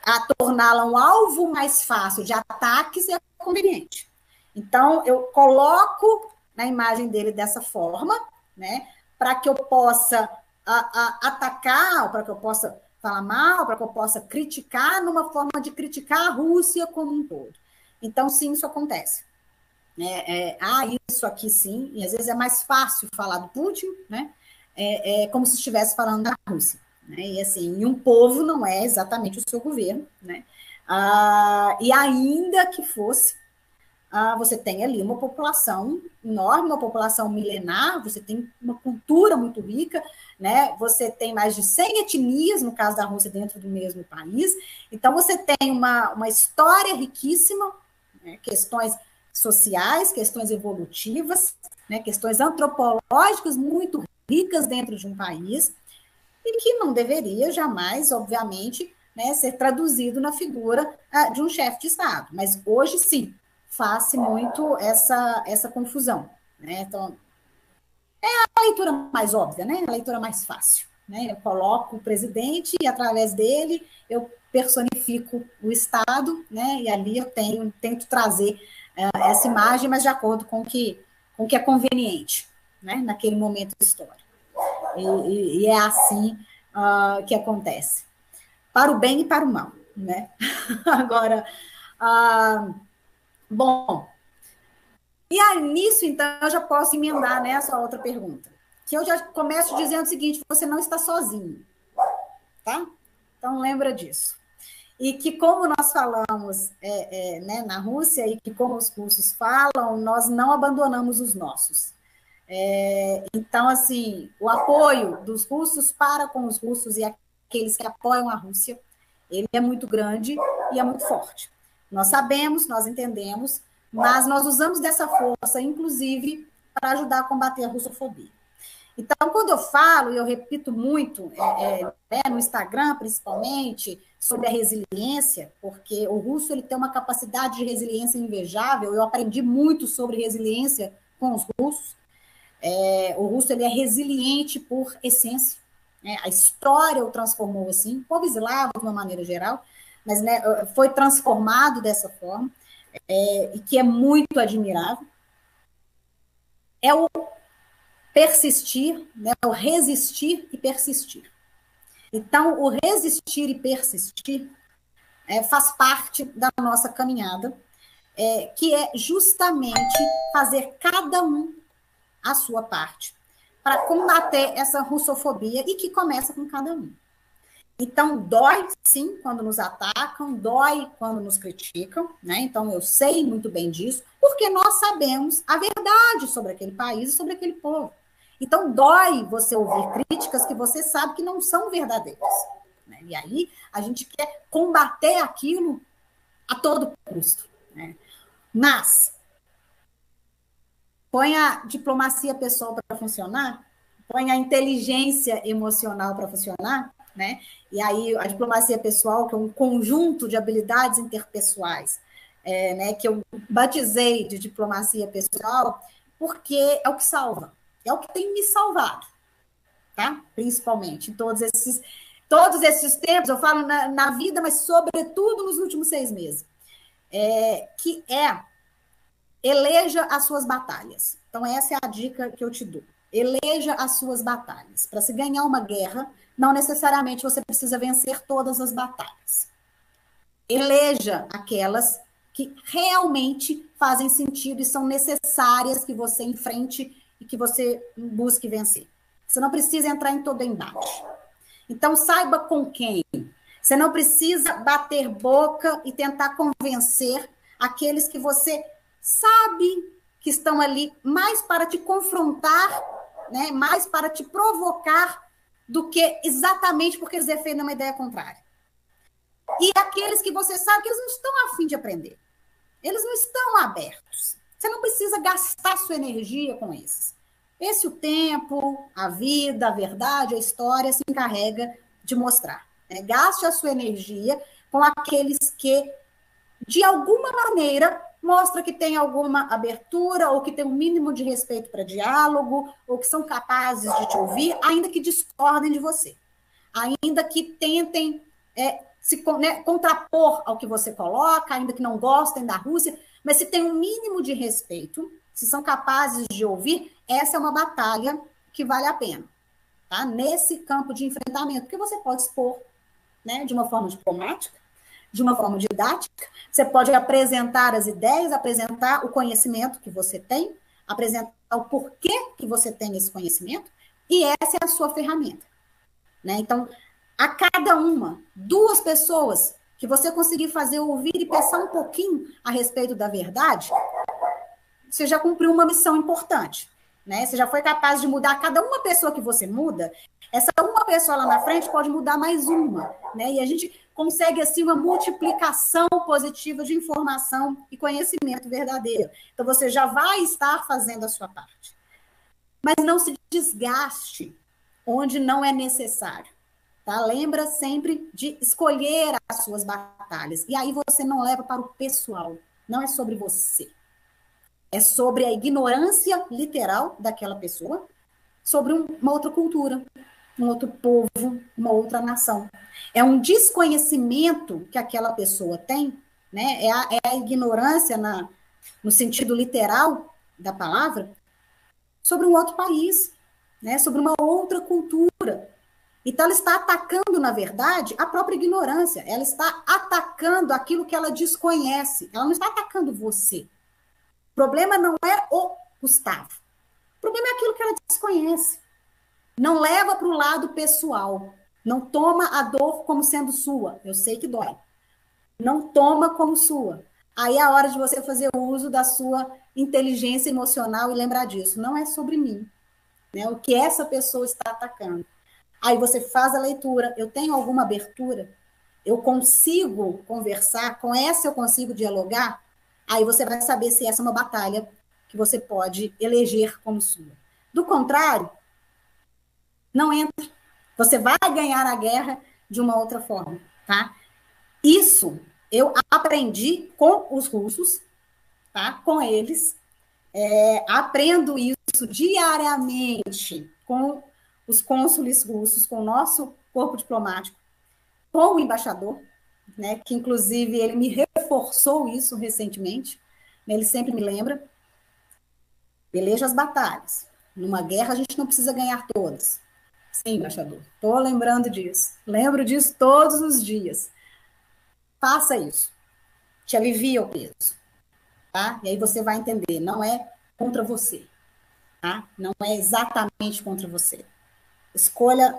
a torná-la um alvo mais fácil de ataques é conveniente. Então, eu coloco na imagem dele dessa forma, né, para que eu possa atacar, ou para que eu possa falar mal, para que eu possa criticar, numa forma de criticar a Rússia como um todo. Então, sim, isso acontece. Isso aqui sim, e às vezes é mais fácil falar do Putin, né? Como se estivesse falando da Rússia. Né? E assim, um povo não é exatamente o seu governo, né? E ainda que fosse, você tem ali uma população enorme, uma população milenar, você tem uma cultura muito rica, né? Você tem mais de 100 etnias, no caso da Rússia, dentro do mesmo país. Então, você tem uma história riquíssima, né? Questões sociais, questões evolutivas, né? Questões antropológicas muito ricas dentro de um país, e que não deveria jamais, obviamente, né, ser traduzido na figura de um chefe de Estado. Mas hoje, sim, faz-se muito essa confusão. Né? Então, é a leitura mais óbvia, né? A leitura mais fácil. Né? Eu coloco o presidente e, através dele, eu personifico o Estado, né? E ali eu tento trazer essa imagem, mas de acordo com o que é conveniente, né? Naquele momento histórico. E é assim que acontece. Para o bem e para o mal. Né? Agora, bom, e aí nisso, então, eu já posso emendar nessa outra pergunta. Que eu já começo dizendo o seguinte: você não está sozinho. Tá? Então, lembra disso. E que, como nós falamos né, na Rússia, e que, como os russos falam, nós não abandonamos os nossos. Então, assim, o apoio dos russos para com os russos e aqueles que apoiam a Rússia, ele é muito grande e é muito forte. Nós sabemos, nós entendemos, mas nós usamos dessa força, inclusive, para ajudar a combater a russofobia. Então, quando eu falo, e eu repito muito, no Instagram, principalmente, sobre a resiliência, porque o russo ele tem uma capacidade de resiliência invejável, eu aprendi muito sobre resiliência com os russos. O russo ele é resiliente por essência. Né? A história o transformou assim, o povo eslavo de uma maneira geral, mas né, foi transformado dessa forma, e que é muito admirável. É o persistir, né? O resistir e persistir. Então, o resistir e persistir faz parte da nossa caminhada, que é justamente fazer cada um a sua parte, para combater essa russofobia e que começa com cada um. Então, dói, sim, quando nos atacam, dói quando nos criticam, né? Então, eu sei muito bem disso, porque nós sabemos a verdade sobre aquele país e sobre aquele povo. Então, dói você ouvir críticas que você sabe que não são verdadeiras, né? E aí, a gente quer combater aquilo a todo custo, né? Mas, põe a diplomacia pessoal para funcionar, põe a inteligência emocional para funcionar, né? E aí a diplomacia pessoal, que é um conjunto de habilidades interpessoais, né, que eu batizei de diplomacia pessoal, porque é o que salva, é o que tem me salvado, tá? Principalmente, todos esses tempos, eu falo na vida, mas sobretudo nos últimos 6 meses, que eleja as suas batalhas. Então, essa é a dica que eu te dou. Eleja as suas batalhas. Para se ganhar uma guerra, não necessariamente você precisa vencer todas as batalhas. Eleja aquelas que realmente fazem sentido e são necessárias que você enfrente e que você busque vencer. Você não precisa entrar em todo embate. Então, saiba com quem. Você não precisa bater boca e tentar convencer aqueles que você sabe que estão ali mais para te confrontar, né, mais para te provocar do que exatamente porque eles defendem uma ideia contrária. E aqueles que você sabe que eles não estão a fim de aprender. Eles não estão abertos. Você não precisa gastar sua energia com esses. O tempo, a vida, a verdade, a história se encarrega de mostrar. Né? Gaste a sua energia com aqueles que, de alguma maneira, mostra que tem alguma abertura ou que tem um mínimo de respeito para diálogo ou que são capazes de te ouvir, ainda que discordem de você. Ainda que tentem se contrapor ao que você coloca, ainda que não gostem da Rússia, mas se tem um mínimo de respeito, se são capazes de ouvir, essa é uma batalha que vale a pena, tá? Nesse campo de enfrentamento, que você pode expor, né, de uma forma diplomática, de uma forma didática, você pode apresentar as ideias, apresentar o conhecimento que você tem, apresentar o porquê que você tem esse conhecimento, e essa é a sua ferramenta, né? Então, a cada 2 pessoas que você conseguir fazer ouvir e pensar um pouquinho a respeito da verdade, você já cumpriu uma missão importante, né? Você já foi capaz de mudar cada uma pessoa que você muda, essa uma pessoa lá na frente pode mudar mais uma, né? E a gente consegue, assim, uma multiplicação positiva de informação e conhecimento verdadeiro. Então, você já vai estar fazendo a sua parte. Mas não se desgaste onde não é necessário, tá? Lembra sempre de escolher as suas batalhas. E aí você não leva para o pessoal. Não é sobre você. É sobre a ignorância literal daquela pessoa, sobre uma outra cultura, um outro povo, uma outra nação. É um desconhecimento que aquela pessoa tem, né? É a ignorância no sentido literal da palavra, sobre um outro país, né? Sobre uma outra cultura. Então, ela está atacando, na verdade, a própria ignorância. Ela está atacando aquilo que ela desconhece. Ela não está atacando você. O problema não é o Gustavo. O problema é aquilo que ela desconhece. Não leva para o lado pessoal. Não toma a dor como sendo sua. Eu sei que dói. Não toma como sua. Aí é a hora de você fazer uso da sua inteligência emocional e lembrar disso. Não é sobre mim, né? O que essa pessoa está atacando. Aí você faz a leitura. Eu tenho alguma abertura? Eu consigo conversar? Com essa eu consigo dialogar? Aí você vai saber se essa é uma batalha que você pode eleger como sua. Do contrário, não entra. Você vai ganhar a guerra de uma outra forma, tá? Isso eu aprendi com os russos, tá? Com eles. Aprendo isso diariamente com os cônsules russos, com o nosso corpo diplomático, com o embaixador, né? Que inclusive ele me reforçou isso recentemente. Ele sempre me lembra. Peleja as batalhas. Numa guerra a gente não precisa ganhar todas. Sim, embaixador, estou lembrando disso. Lembro disso todos os dias. Faça isso. Te alivia o peso. Tá? E aí você vai entender, não é contra você. tá? Não é exatamente contra você. Escolha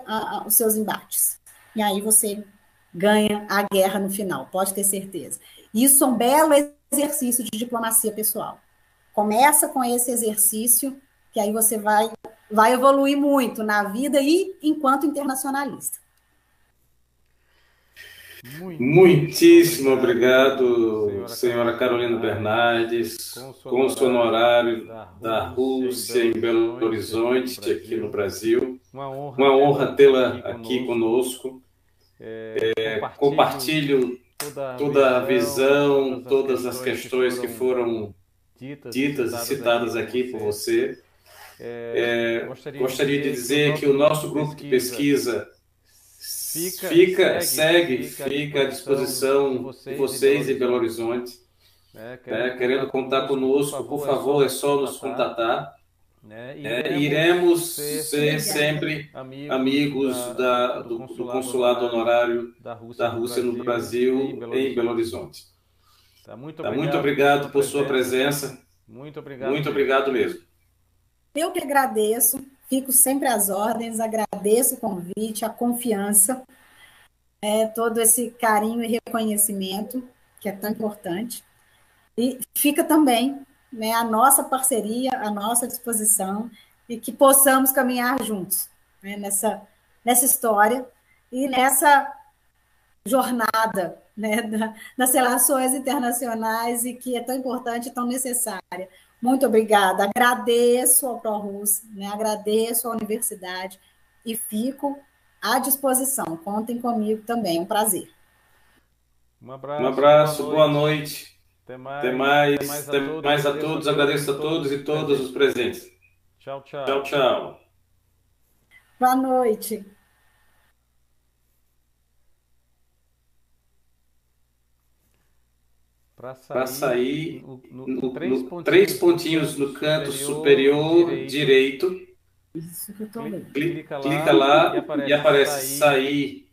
os seus embates. E aí você ganha a guerra no final, pode ter certeza. Isso é um belo exercício de diplomacia pessoal. Começa com esse exercício, que aí você vai evoluir muito na vida e enquanto internacionalista.
Muitíssimo obrigado, senhora Carolina Bernardes, cônsul honorário da Rússia em Belo Horizonte, aqui no Brasil. Uma honra tê-la aqui conosco. Compartilho toda a visão, todas as questões que foram ditas e citadas aqui por você. Gostaria de dizer que o nosso grupo de pesquisa fica à disposição de vocês em Belo Horizonte. Querendo contar conosco, por favor, é só nos contatar. Iremos ser sempre amigos do Consulado Honorário da Rússia no Brasil, em Belo Horizonte. Muito obrigado por sua presença. Muito obrigado mesmo.
Eu que agradeço, fico sempre às ordens, agradeço o convite, a confiança, todo esse carinho e reconhecimento, que é tão importante. E fica também, né, a nossa parceria, a nossa disposição, e que possamos caminhar juntos, né, nessa história e nessa jornada, né, das relações internacionais, e que é tão importante e tão necessária. Muito obrigada, agradeço ao ProRus, né, agradeço à universidade e fico à disposição. Contem comigo também, é um prazer.
Um abraço, boa noite. Até mais a todos, agradeço a todos e todas os presentes.
Tchau.
Tchau.
Boa noite.
Para sair, três pontinhos no canto superior direito.
Isso que eu tô vendo.
Clica lá e aparece sair